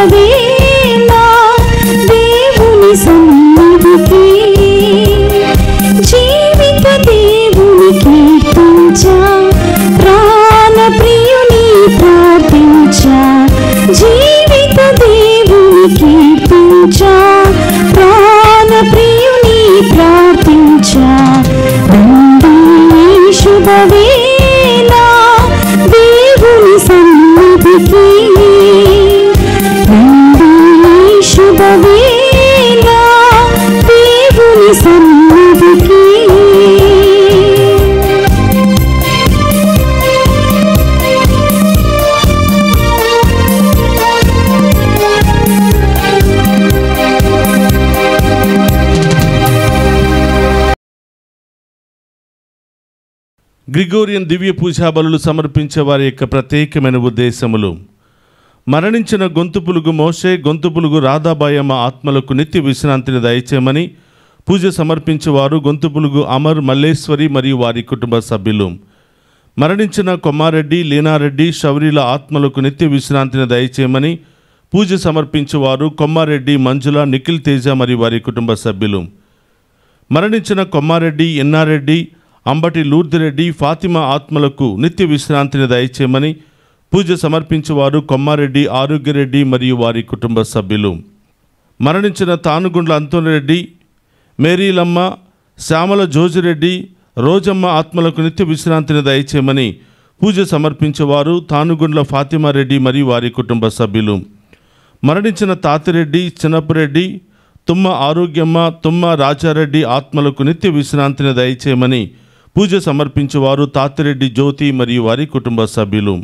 శుభవేళ దేవుని సన్నిధికి జీవిత దేవుని కీర్తించా ప్రాణ ప్రియుని ప్రార్థించా జీవిత దేవుని కీర్తించా ప్రాణ ప్రియుని ప్రార్థించా శుభవేళ దేవుని సన్నిధికి శుభవేళ దేవుని సన్నిధికి గ్రిగోరియన్ దివ్య పూజా బలులు సమర్పించే వారి యొక్క ప్రత్యేకమైన ఉద్దేశములు: మరణించిన గొంతుపులుగు మోషే, గొంతుపులుగు రాధాబాయమ్మ ఆత్మలకు నిత్య విశ్రాంతిని దయచేయమని పూజ సమర్పించేవారు గొంతుపులుగు అమర్, మల్లేశ్వరి మరియు వారి కుటుంబ సభ్యులు. మరణించిన కొమ్మారెడ్డి, లీనారెడ్డి, శౌరీల ఆత్మలకు నిత్య విశ్రాంతిని దయచేయమని పూజ సమర్పించేవారు కొమ్మారెడ్డి, మంజుల, నిఖిల్ తేజ మరియు వారి కుటుంబ సభ్యులు. మరణించిన కొమ్మారెడ్డి, ఎన్నారెడ్డి, అంబటి లూర్దిరెడ్డి, ఫాతిమా ఆత్మలకు నిత్య విశ్రాంతిని దయచేయమని పూజ సమర్పించేవారు కొమ్మారెడ్డి, ఆరోగ్యరెడ్డి మరియు వారి కుటుంబ సభ్యులు. మరణించిన తానుగుండ్ల అంతోనిరెడ్డి, మేరీలమ్మ, శ్యామల జోజిరెడ్డి, రోజమ్మ ఆత్మలకు నిత్య విశ్రాంతిని దయచేయమని పూజ సమర్పించేవారు తానుగుండ్ల ఫాతిమారెడ్డి మరియు వారి కుటుంబ సభ్యులు. మరణించిన తాతిరెడ్డి, చిన్నపురెడ్డి, తుమ్మ ఆరోగ్యమ్మ, తుమ్మ రాజారెడ్డి ఆత్మలకు నిత్య విశ్రాంతిని దయచేయమని పూజ సమర్పించేవారు తాతిరెడ్డి జ్యోతి మరియు వారి కుటుంబ సభ్యులు.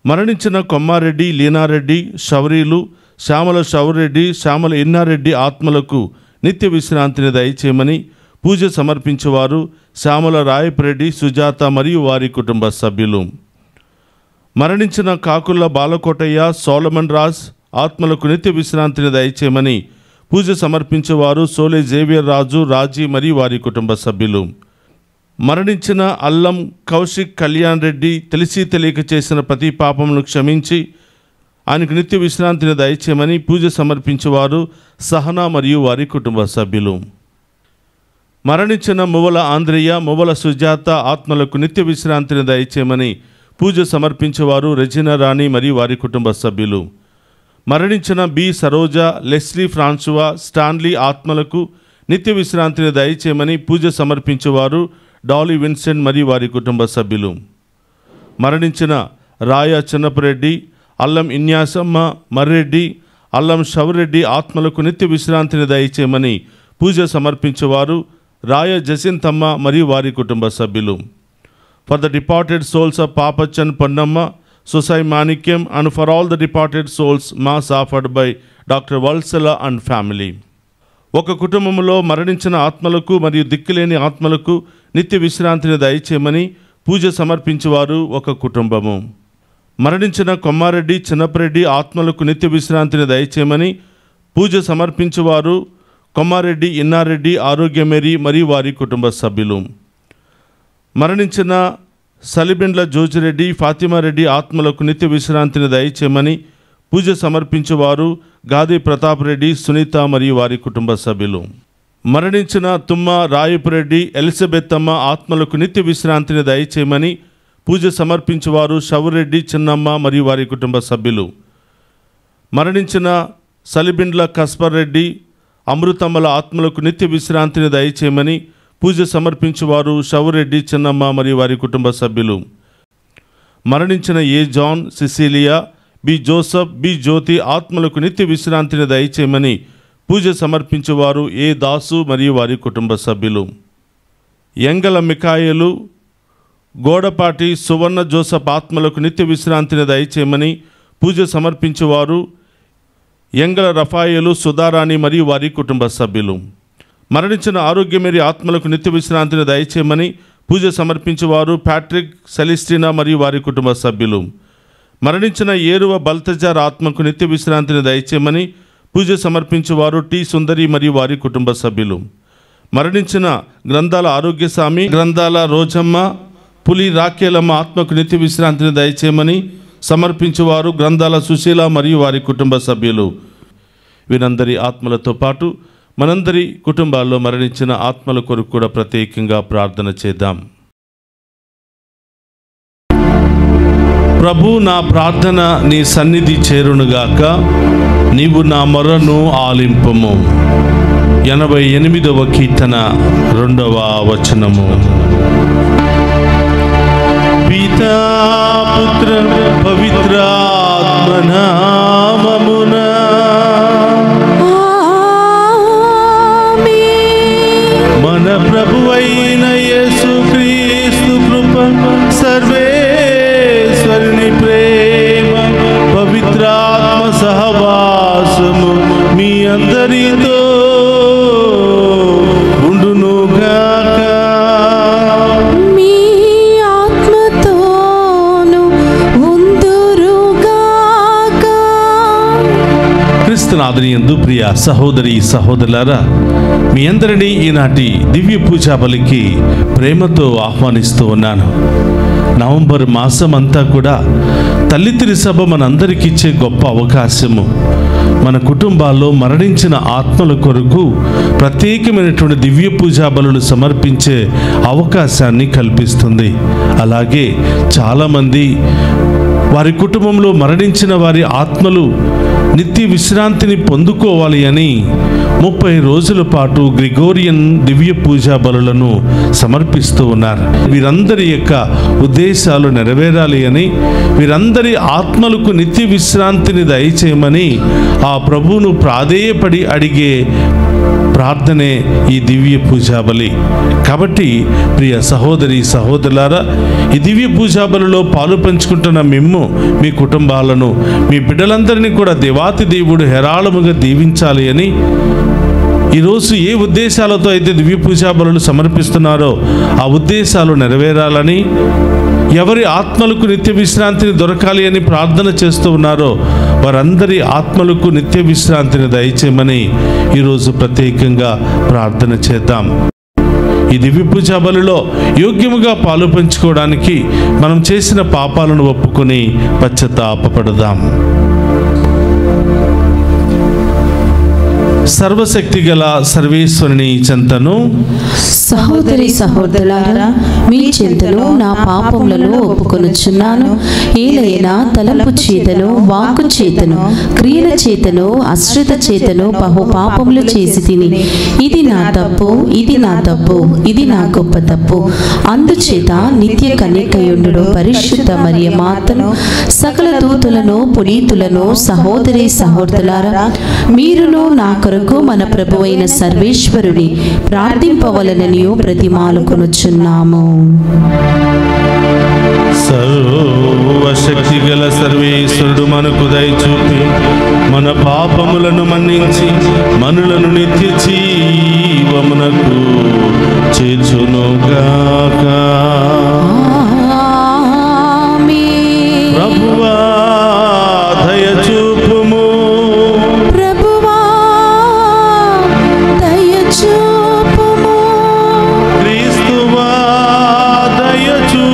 మరణించిన కొమ్మారెడ్డి, లీనారెడ్డి, శౌరీలు, శ్యామల శౌరెడ్డి, శ్యామల ఎన్నారెడ్డి ఆత్మలకు నిత్య విశ్రాంతిని దయచేయమని పూజ సమర్పించేవారు శ్యామల రాయపరెడ్డి, సుజాత మరియు వారి కుటుంబ సభ్యులు. మరణించిన కాకుల బాలకోటయ్య, సోలమన్ రాజ్ ఆత్మలకు నిత్య విశ్రాంతిని దయచేయమని పూజ సమర్పించేవారు సోలే జేవియర్ రాజు, రాజీ మరియు వారి కుటుంబ సభ్యులు. మరణించిన అల్లం కౌశిక్ కళ్యాణ్ రెడ్డి తెలిసి తెలియక చేసిన ప్రతి పాపమును క్షమించి ఆయనకు నిత్య విశ్రాంతిని దయచేయమని పూజ సమర్పించేవారు సహనా మరియు వారి కుటుంబ సభ్యులు. మరణించిన మువ్వల ఆంధ్రయ్య, మువ్వల సుజాత ఆత్మలకు నిత్య విశ్రాంతిని దయచేయమని పూజ సమర్పించేవారు రెజినా రాణి మరియు వారి కుటుంబ సభ్యులు. మరణించిన బి సరోజ, లెస్లీ ఫ్రాన్సువా, స్టాన్లీ ఆత్మలకు నిత్య విశ్రాంతిని దయచేయమని పూజ సమర్పించేవారు డాలీ విన్సెంట్ మరియు వారి కుటుంబ సభ్యులు. మరణించిన రాయ చిన్నపరెడ్డి, అల్లం ఇన్యాసమ్మ, మర్రెడ్డి, అల్లం షవరెడ్డి ఆత్మలకు నిత్య విశ్రాంతిని దయచేయమని పూజ సమర్పించేవారు రాయ జసింతమ్మ మరియు వారి కుటుంబ సభ్యులు. For the departed souls of Pappachan Ponnamma, Sosai Manikyam, and for all the departed souls, Mass offered by Dr. Valsala and family. ఒక కుటుంబంలో మరణించిన ఆత్మలకు మరియు దిక్కులేని ఆత్మలకు నిత్య విశ్రాంతిని దయచేయమని పూజ సమర్పించేవారు ఒక కుటుంబము. మరణించిన కొమ్మారెడ్డి, చిన్నపరెడ్డి ఆత్మలకు నిత్య విశ్రాంతిని దయచేయమని పూజ సమర్పించేవారు కొమ్మారెడ్డి, ఇన్నారెడ్డి, ఆరోగ్యమేరి మరియు వారి కుటుంబ సభ్యులు. మరణించిన సలిబెండ్ల జోజిరెడ్డి, ఫాతిమారెడ్డి ఆత్మలకు నిత్య విశ్రాంతిని దయచేయమని పూజ సమర్పించేవారు గాది ప్రతాప్ రెడ్డి, సునీత మరియు వారి కుటుంబ సభ్యులు. మరణించిన తుమ్మ రాయపురెడ్డి, ఎలిజబెత్తమ్మ ఆత్మలకు నిత్య విశ్రాంతిని దయచేయమని పూజ సమర్పించేవారు షవురెడ్డి, చిన్నమ్మ మరియు వారి కుటుంబ సభ్యులు. మరణించిన సలిబెండ్ల కస్పర్ రెడ్డి, అమృతమ్మల ఆత్మలకు నిత్య విశ్రాంతిని దయచేయమని పూజ సమర్పించేవారు షవురెడ్డి, చిన్నమ్మ మరియు వారి కుటుంబ సభ్యులు. మరణించిన A John, Cecilia, B Joseph, B Jyoti ఆత్మలకు నిత్య విశ్రాంతిని దయచేయమని పూజ సమర్పించేవారు ఏ దాసు మరియు వారి కుటుంబ సభ్యులు. ఎంగల మికాయలు, గోడపాటి సువర్ణ జోసఫ్ ఆత్మలకు నిత్య విశ్రాంతిని దయచేయమని పూజ సమర్పించేవారు ఎంగల రఫాయలు, సుధారాణి మరియు వారి కుటుంబ సభ్యులు. మరణించిన ఆరోగ్యమేరి ఆత్మలకు నిత్య విశ్రాంతిని దయచేయమని పూజ సమర్పించేవారు ప్యాట్రిక్, సెలిస్టినా మరియు వారి కుటుంబ సభ్యులు. మరణించిన ఏరువ బల్తజార్ ఆత్మకు నిత్య విశ్రాంతిని దయచేయమని పూజ సమర్పించేవారు టి సుందరి మరియు వారి కుటుంబ సభ్యులు. మరణించిన గ్రంథాల ఆరోగ్యస్వామి, గ్రంథాల రోజమ్మ, పులి రాకేలమ్మ ఆత్మకు నిత్య విశ్రాంతిని దయచేయమని సమర్పించేవారు గ్రంథాల సుశీల మరియు వారి కుటుంబ సభ్యులు. వీరందరి ఆత్మలతో పాటు మనందరి కుటుంబాల్లో మరణించిన ఆత్మల కొరకు కూడా ప్రత్యేకంగా ప్రార్థన చేద్దాం. ప్రభు, నా ప్రార్థన నీ సన్నిధి చేరునుగాక, నీవు నా మొరను ఆలింపుము. 88వ కీర్తన 2వ వచనము. పితా పుత్ర పవిత్రాత్మ నామమున మన ప్రభువైన యేసుక్రీస్తు కృప, సర్వేశ్వరుని ప్రేమ, పవిత్రాత్మ సహవాసము మీ అందరితో ఉండునుగాక. మీ ఆత్మతోను ఉందురుగాక. క్రీస్తునాథునియందు ప్రియ సహోదరి సహోదరులారా, మీ అందరినీ ఈనాటి దివ్య పూజా బలికి ప్రేమతో ఆహ్వానిస్తూ ఉన్నాను. నవంబర్ మాసం అంతా కూడా తల్లితిరి సభ మనందరికీ ఇచ్చే గొప్ప అవకాశము. మన కుటుంబాల్లో మరణించిన ఆత్మల కొరకు ప్రత్యేకమైనటువంటి దివ్య పూజా బలులు సమర్పించే అవకాశాన్ని కల్పిస్తుంది. అలాగే చాలామంది వారి కుటుంబంలో మరణించిన వారి ఆత్మలు నిత్య విశ్రాంతిని పొందుకోవాలి అని 30 రోజుల పాటు గ్రిగోరియన్ దివ్య పూజా బలులను సమర్పిస్తూ ఉన్నారు. వీరందరి యొక్క ఉద్దేశాలు నెరవేరాలి అని, వీరందరి ఆత్మలకు నిత్య విశ్రాంతిని దయచేయమని ఆ ప్రభువును ప్రాధేయపడి అడిగే ప్రార్థనే ఈ దివ్య పూజా బలి. కాబట్టి ప్రియ సహోదరి సహోదరులారా, ఈ దివ్య పూజా బలిలో పాలు పంచుకుంటున్న మిమ్ము, మీ కుటుంబాలను, మీ బిడ్డలందరినీ కూడా దేవాతి దేవుడు హేరాళముగా దీవించాలి అని, ఈరోజు ఏ ఉద్దేశాలతో అయితే దివ్య పూజా బలులు సమర్పిస్తున్నారో ఆ ఉద్దేశాలు నెరవేరాలని, ఎవరి ఆత్మలకు నిత్య విశ్రాంతిని దొరకాలి అని ప్రార్థన చేస్తూ ఉన్నారో వారందరి ఆత్మలకు నిత్య విశ్రాంతిని దయచేయమని ఈరోజు ప్రత్యేకంగా ప్రార్థన చేద్దాం. ఈ దివ్య పూజా బలిలో యోగ్యముగా పాలు పంచుకోవడానికి మనం చేసిన పాపాలను ఒప్పుకొని పశ్చాత్తాపపడదాం. సర్వశక్తి గల సర్వేశ్వరుని చెంతను, సహోదరి సహోదరులారా, మీ చెంతను నా పాపములను ఒప్పుకొనుచున్నాను. ఏలైనా తలంపు చేతను, వాక్కు చేతను, క్రియల చేతను, అశ్రిత చేతను బహు పాపములు చేసి తిని, ఇది నా తప్పు, ఇది నా తప్పు, ఇది నా గొప్ప తప్పు. అందుచేత నిత్య కన్యకయుండు పరిశుద్ధ మరియ మాతను, సకల దూతులను, పునీతులను, సహోదరి సహోదరులారా, మీరును నా కొరకు మన ప్రభువైన సర్వేశ్వరుని ప్రార్థింపవలనని ప్రతిమాలుకొనుచున్నాము. సర్వశక్తి గల సర్వేశ్వరుడు మనకు దయచూపి మన పాపములను మన్నించి మనులను నిత్య జీవమునకు చేర్చునుగాక. ప్రభువా దయచూపుము, ప్రభువా దయచూపుము, క్రీస్తువా దయచూపుము.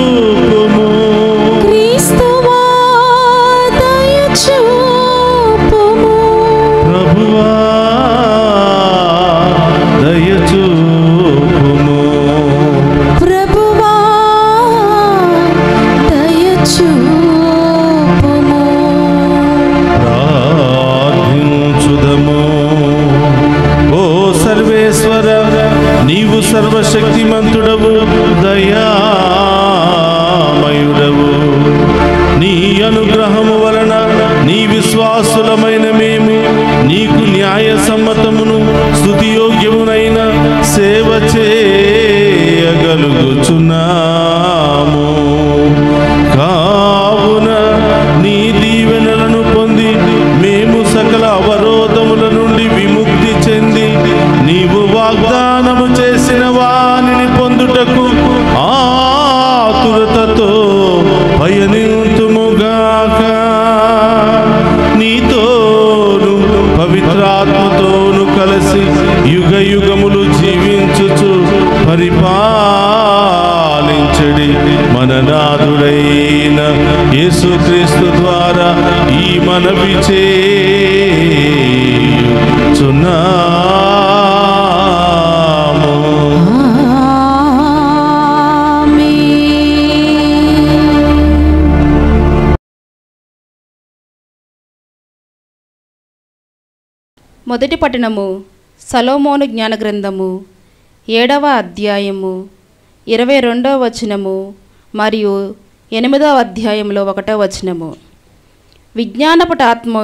యేసుక్రీస్తు ద్వారా ఈ మనవి చేయుచున్నాము. మొదటి పట్టణము సొలొమోను జ్ఞాన గ్రంథము 7వ అధ్యాయము 22వ వచనము మరియు 8వ అధ్యాయంలో 1వ వచనము. విజ్ఞానపట ఆత్మ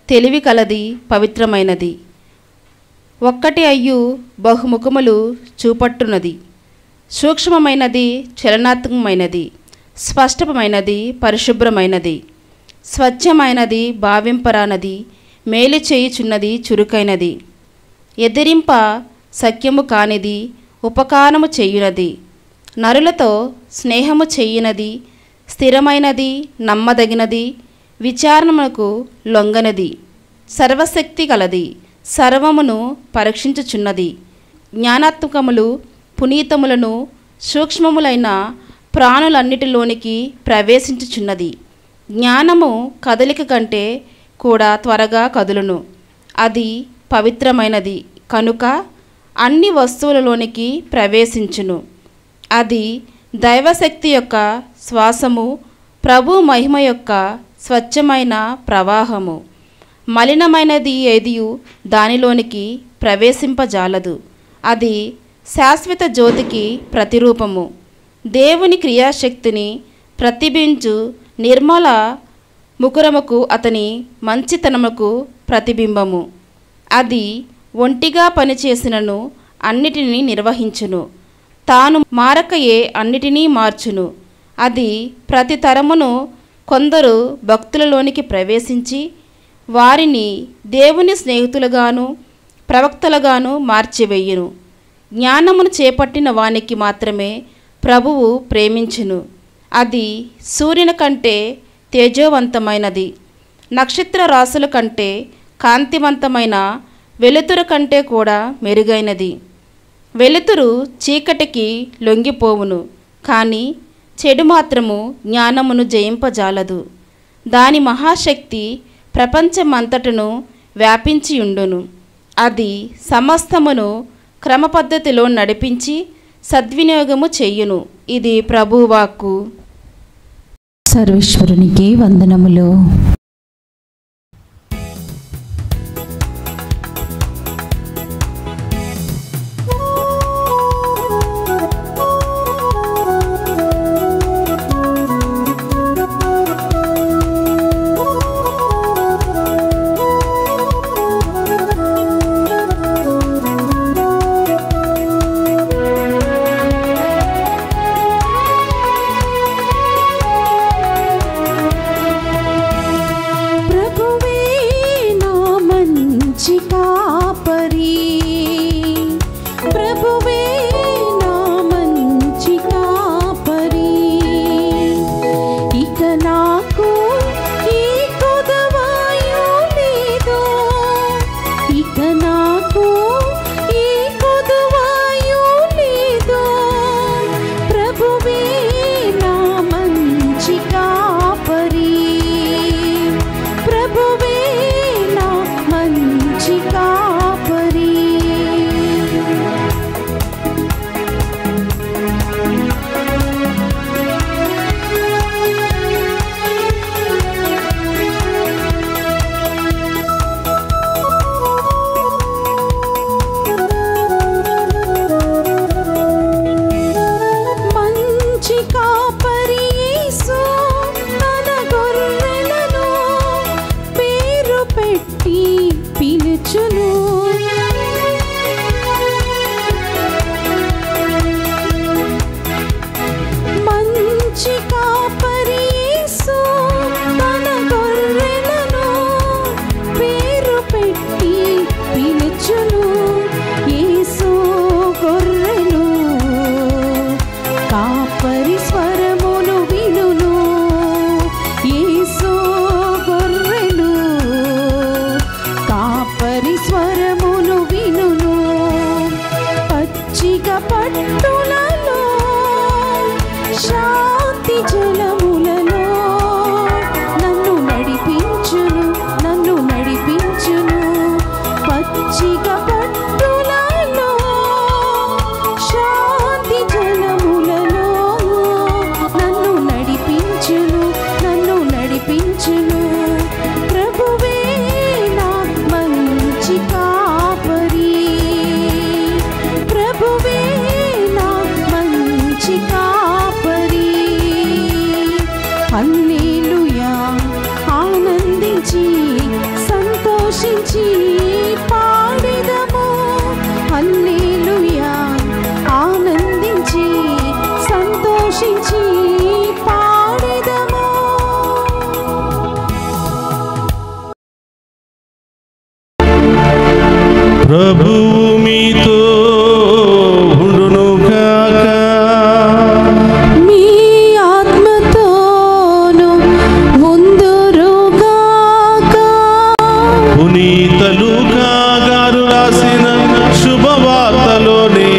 తెలివి కలది, పవిత్రమైనది, ఒక్కటి అయ్యు బహుముఖములు చూపట్టున్నది, సూక్ష్మమైనది, చలనాత్మకమైనది, స్పష్టమైనది, పరిశుభ్రమైనది, స్వచ్ఛమైనది, భావింపరానది, మేలు చేయుచున్నది, చురుకైనది, ఎదిరింప సఖ్యము కానిది, ఉపకారము చేయునది, నరులతో స్నేహము చేయునది, స్థిరమైనది, నమ్మదగినది, విచారణకు లొంగనది, సర్వశక్తి కలది, సర్వమును పరీక్షించుచున్నది, జ్ఞానాత్మకములు పునీతములను సూక్ష్మములైన ప్రాణులన్నిటిలోనికి ప్రవేశించుచున్నది. జ్ఞానము కదలిక కంటే కూడా త్వరగా కదులును, అది పవిత్రమైనది కనుక అన్ని వస్తువులలోనికి ప్రవేశించును, అది దైవశక్తి యొక్క శ్వాసము, ప్రభు మహిమ యొక్క స్వచ్ఛమైన ప్రవాహము. మలినమైనది ఏదియు దానిలోనికి ప్రవేశింపజాలదు, అది శాశ్వత జ్యోతికి ప్రతిరూపము, దేవుని క్రియాశక్తిని ప్రతిబింబించు నిర్మల ముకురముకు అతని మంచితనముకు ప్రతిబింబము. అది ఒంటిగా పనిచేసినను అన్నిటినీ నిర్వహించును, తాను మారకయే అన్నిటినీ మార్చును. అది ప్రతి తరమును కొందరు భక్తులలోనికి ప్రవేశించి వారిని దేవుని స్నేహితులుగాను ప్రవక్తలుగాను మార్చివేయును. జ్ఞానమును చేపట్టిన వానికి మాత్రమే ప్రభువు ప్రేమించును. అది సూర్యుని కంటే తేజోవంతమైనది, నక్షత్ర రాశుల కంటే కాంతివంతమైన, వెలుతురు కంటే కూడా మెరుగైనది. వెలుతురు చీకటికి లొంగిపోవును, కానీ చెడు మాత్రము జ్ఞానమును జయింపజాలదు. దాని మహాశక్తి ప్రపంచమంతటను వ్యాపించియుండును. అది సమస్తమును క్రమపద్ధతిలో నడిపించి సద్వినియోగము చెయ్యును. ఇది ప్రభువాక్కు. సర్వేశ్వరునికి వందనములు. హల్లెలూయా ఆనందించి సంతోషించి పాడెదము. హల్లెలూయా ఆనందించి సంతోషించి పాడెదము. ప్రభువు మీతో ఉండునుగాక. మీ ఆత్మతోను ఉందురుగాక. పునీత లూకా గారు రాసిన శుభవార్తలోనే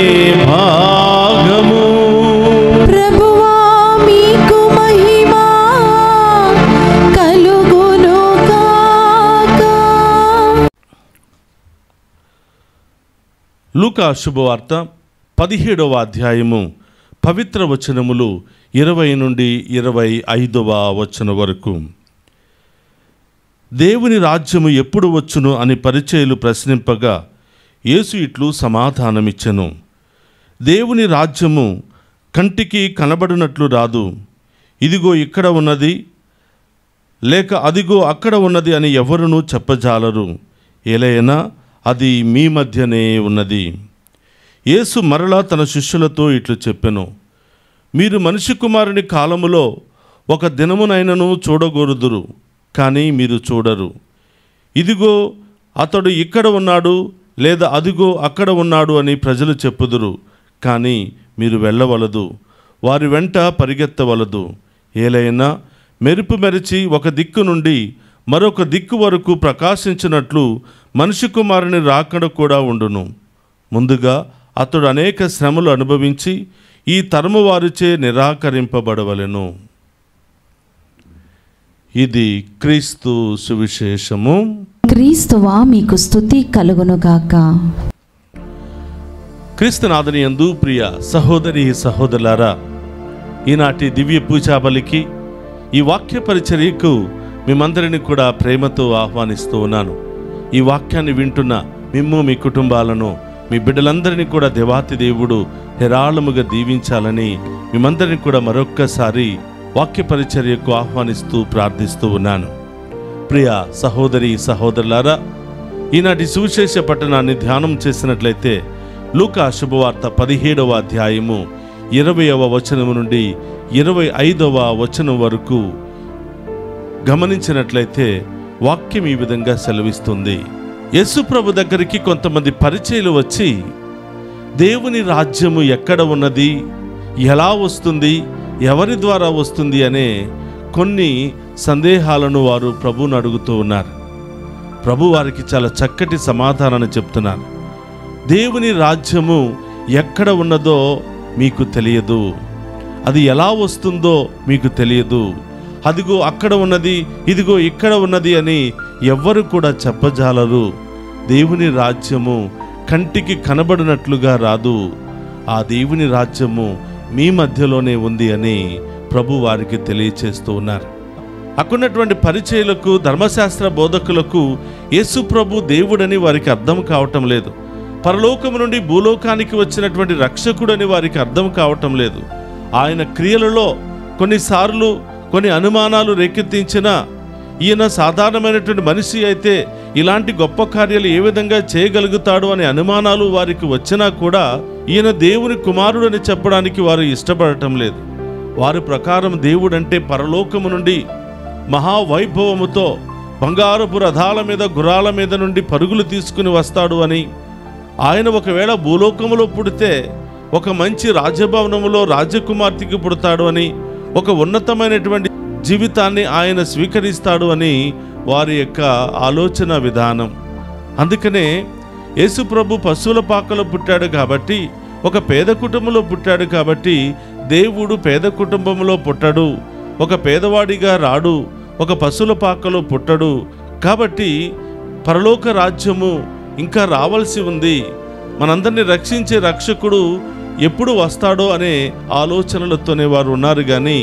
భాగము. ప్రభువా మీకు మహిమ కలుగునుగాక. లూకా శుభవార్త 17వ అధ్యాయము పవిత్ర వచనములు 20 నుండి 25వ వచనం వరకు. దేవుని రాజ్యము ఎప్పుడు వచ్చును అని పరిచయులు ప్రశ్నింపగా యేసు ఇట్లు సమాధానమిచ్చెను. దేవుని రాజ్యము కంటికి కనబడినట్లు రాదు. ఇదిగో ఇక్కడ ఉన్నది, లేక అదిగో అక్కడ ఉన్నది అని ఎవరునూ చెప్పజాలరు. ఏలైనా అది మీ మధ్యనే ఉన్నది. యేసు మరలా తన శిష్యులతో ఇట్లు చెప్పెను. మీరు మనిషి కుమారుని కాలములో ఒక దినమునైనను చూడగోరుదురు, కానీ మీరు చూడరు. ఇదిగో అతడు ఇక్కడ ఉన్నాడు, లేదా అదిగో అక్కడ ఉన్నాడు అని ప్రజలు చెప్పుదురు, కానీ మీరు వెళ్ళవలదు, వారి వెంట పరిగెత్తవలదు. ఏలైనా మెరుపు మెరిచి ఒక దిక్కు నుండి మరొక దిక్కు వరకు ప్రకాశించినట్లు మనిషి కుమారుని రాకడ కూడా ఉండును. ముందుగా అతడు అనేక శ్రమలు అనుభవించి ఈ తరము వారిచే నిరాకరింపబడవలెను. ఇది క్రీస్తు సువిశేషము. క్రీస్తువా మీకు స్తుతి కలుగునుగాక. క్రీస్తునాథుని యందు ప్రియ సహోదరి సహోదరులారా, ఈనాటి దివ్య పూజాబలికి, ఈ వాక్య పరిచర్యకు మిమ్మందరిని కూడా ప్రేమతో ఆహ్వానిస్తూ ఉన్నాను. ఈ వాక్యాన్ని వింటున్న మిమ్ము, మీ కుటుంబాలను, మీ బిడ్డలందరినీ కూడా దేవాతి దేవుడు హేరాళముగా దీవించాలని మిమ్మందరినీ కూడా మరొక్కసారి వాక్య పరిచర్యకు ఆహ్వానిస్తూ ప్రార్థిస్తూ ఉన్నాను. ప్రియ సహోదరి సహోదరులారా, ఈనాటి సువిశేష పట్టణాన్ని ధ్యానం చేసినట్లయితే లూకా శుభవార్త 17వ అధ్యాయము 20వ వచనము నుండి 25వ వచనం వరకు గమనించినట్లయితే వాక్యం ఈ విధంగా సెలవిస్తుంది. యేసు ప్రభు దగ్గరికి కొంతమంది పరిచయులు వచ్చి దేవుని రాజ్యము ఎక్కడ ఉన్నది, ఎలా వస్తుంది, ఎవరి ద్వారా వస్తుంది అనే కొన్ని సందేహాలను వారు ప్రభువును అడుగుతూ ఉన్నారు. ప్రభు వారికి చాలా చక్కటి సమాధానాన్ని చెప్తున్నారు. దేవుని రాజ్యము ఎక్కడ ఉన్నదో మీకు తెలియదు, అది ఎలా వస్తుందో మీకు తెలియదు. అదిగో అక్కడ ఉన్నది, ఇదిగో ఇక్కడ ఉన్నది అని ఎవ్వరు కూడా చెప్పజాలరు. దేవుని రాజ్యము కంటికి కనబడినట్లుగా రాదు. ఆ దేవుని రాజ్యము మీ మధ్యలోనే ఉంది అని ప్రభు వారికి తెలియచేస్తూ ఉన్నారు. అక్కడున్నటువంటి పరిచయులకు, ధర్మశాస్త్ర బోధకులకు యేసు ప్రభు దేవుడని వారికి అర్థం కావటం లేదు. పరలోకము నుండి భూలోకానికి వచ్చినటువంటి రక్షకుడని వారికి అర్థం కావటం లేదు. ఆయన క్రియలలో కొన్నిసార్లు కొన్ని అనుమానాలు రేకెత్తించిన, ఈయన సాధారణమైనటువంటి మనిషి అయితే ఇలాంటి గొప్ప కార్యాలు ఏ విధంగా చేయగలుగుతాడు అనే అనుమానాలు వారికి వచ్చినా కూడా ఈయన దేవుని కుమారుడని చెప్పడానికి వారు ఇష్టపడటం లేదు. వారి ప్రకారం దేవుడంటే పరలోకము నుండి మహావైభవముతో బంగారపు రథాల మీద, గుర్రాల మీద నుండి పరుగులు తీసుకుని వస్తాడు అని, ఆయన ఒకవేళ భూలోకములో పుడితే ఒక మంచి రాజభవనములో రాజకుమార్తెకి పుడతాడు అని, ఒక ఉన్నతమైనటువంటి జీవితాన్ని ఆయన స్వీకరిస్తాడు అని వారి యొక్క ఆలోచన విధానం. అందుకనే యేసు ప్రభు పశువుల పాకలో పుట్టాడు కాబట్టి, ఒక పేద కుటుంబంలో పుట్టాడు కాబట్టి దేవుడు పేద కుటుంబంలో పుట్టడు, ఒక పేదవాడిగా రాడు, ఒక పశువుల పాకలో పుట్టడు. కాబట్టి పరలోక రాజ్యము ఇంకా రావాల్సి ఉంది, మనందరినీ రక్షించే రక్షకుడు ఎప్పుడు వస్తాడో అనే ఆలోచనలతోనే వారు ఉన్నారు. కానీ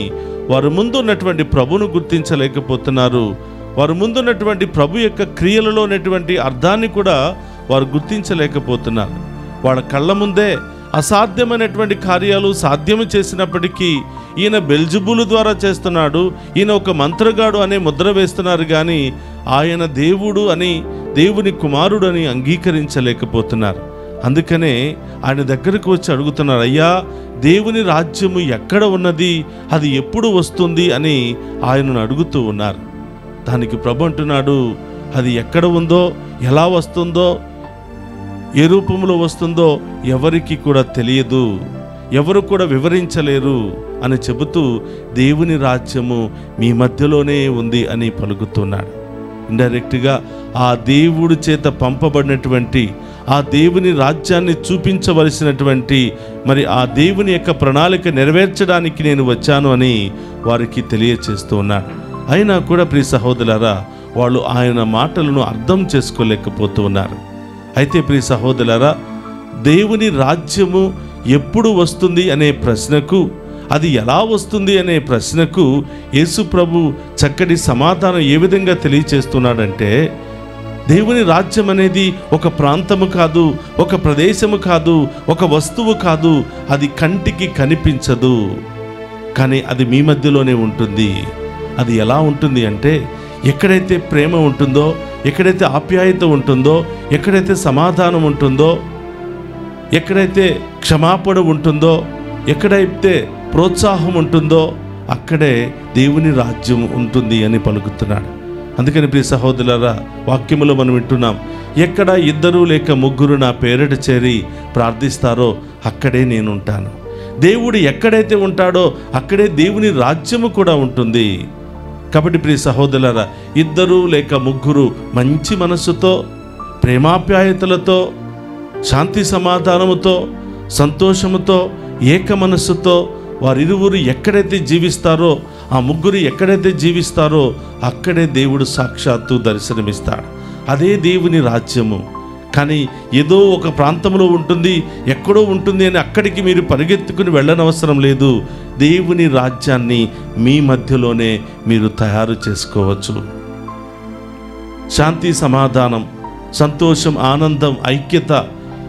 వారు ముందున్నటువంటి ప్రభును గుర్తించలేకపోతున్నారు. వారు ముందున్నటువంటి ప్రభు యొక్క క్రియలలో ఉన్నటువంటి అర్థాన్ని కూడా వారు గుర్తించలేకపోతున్నారు. వాళ్ళ కళ్ళ ముందే అసాధ్యమైనటువంటి కార్యాలు సాధ్యము చేసినప్పటికీ ఈయన బెల్జబూలు ద్వారా చేస్తున్నాడు, ఈయన ఒక మంత్రగాడు అనే ముద్ర వేస్తున్నారు, కానీ ఆయన దేవుడు అని, దేవుని కుమారుడు అని అంగీకరించలేకపోతున్నారు. అందుకనే ఆయన దగ్గరకు వచ్చి అడుగుతున్నారు, అయ్యా దేవుని రాజ్యము ఎక్కడ ఉన్నది, అది ఎప్పుడు వస్తుంది అని ఆయనను అడుగుతూ ఉన్నారు. దానికి ప్రభు అంటున్నాడు, అది ఎక్కడ ఉందో, ఎలా వస్తుందో, ఏ రూపంలో వస్తుందో ఎవరికి కూడా తెలియదు, ఎవరు కూడా వివరించలేరు అని చెబుతూ దేవుని రాజ్యము మీ మధ్యలోనే ఉంది అని పలుకుతున్నాడు. ఇండైరెక్ట్గా ఆ దేవుడి చేత పంపబడినటువంటి ఆ దేవుని రాజ్యాన్ని చూపించవలసినటువంటి మరి ఆ దేవుని యొక్క ప్రణాళిక నెరవేర్చడానికి నేను వచ్చాను అని వారికి తెలియచేస్తూ ఉన్నాడు. అయినా కూడా ప్రియ సహోదరులారా, వాళ్ళు ఆయన మాటలను అర్థం చేసుకోలేకపోతూ ఉన్నారు. అయితే ప్రియ సహోదరులారా, దేవుని రాజ్యము ఎప్పుడు వస్తుంది అనే ప్రశ్నకు, అది ఎలా వస్తుంది అనే ప్రశ్నకు యేసు ప్రభు చక్కటి సమాధానం ఏ విధంగా తెలియచేస్తున్నాడంటే, దేవుని రాజ్యం అనేది ఒక ప్రాంతము కాదు, ఒక ప్రదేశము కాదు, ఒక వస్తువు కాదు, అది కంటికి కనిపించదు, కానీ అది మీ మధ్యలోనే ఉంటుంది. అది ఎలా ఉంటుంది అంటే, ఎక్కడైతే ప్రేమ ఉంటుందో, ఎక్కడైతే ఆప్యాయత ఉంటుందో, ఎక్కడైతే సమాధానం ఉంటుందో, ఎక్కడైతే క్షమాపణ ఉంటుందో, ఎక్కడైతే ప్రోత్సాహం ఉంటుందో, అక్కడే దేవుని రాజ్యం ఉంటుంది అని పలుకుతున్నాడు. అందుకని ప్రియ సహోదరులారా, వాక్యములో మనం వింటున్నాం, ఎక్కడ 2 లేక 3 నా పేరిట చేరి ప్రార్థిస్తారో అక్కడే నేనుంటాను. దేవుడు ఎక్కడైతే ఉంటాడో అక్కడే దేవుని రాజ్యము కూడా ఉంటుంది. కాబట్టి ప్రియ సహోదరులారా, 2 లేక 3 మంచి మనస్సుతో, ప్రేమాప్యాయతలతో, శాంతి సమాధానముతో, సంతోషముతో, ఏక మనస్సుతో వారిరువురు ఎక్కడైతే జీవిస్తారో, ఆ 3 ఎక్కడైతే జీవిస్తారో అక్కడే దేవుడు సాక్షాత్తు దర్శనమిస్తాడు. అదే దేవుని రాజ్యము. కానీ ఏదో ఒక ప్రాంతంలో ఉంటుంది, ఎక్కడో ఉంటుంది అని అక్కడికి మీరు పరిగెత్తుకుని వెళ్ళనవసరం లేదు. దేవుని రాజ్యాన్ని మీ మధ్యలోనే మీరు తయారు చేసుకోవచ్చు. శాంతి సమాధానం, సంతోషం, ఆనందం, ఐక్యత,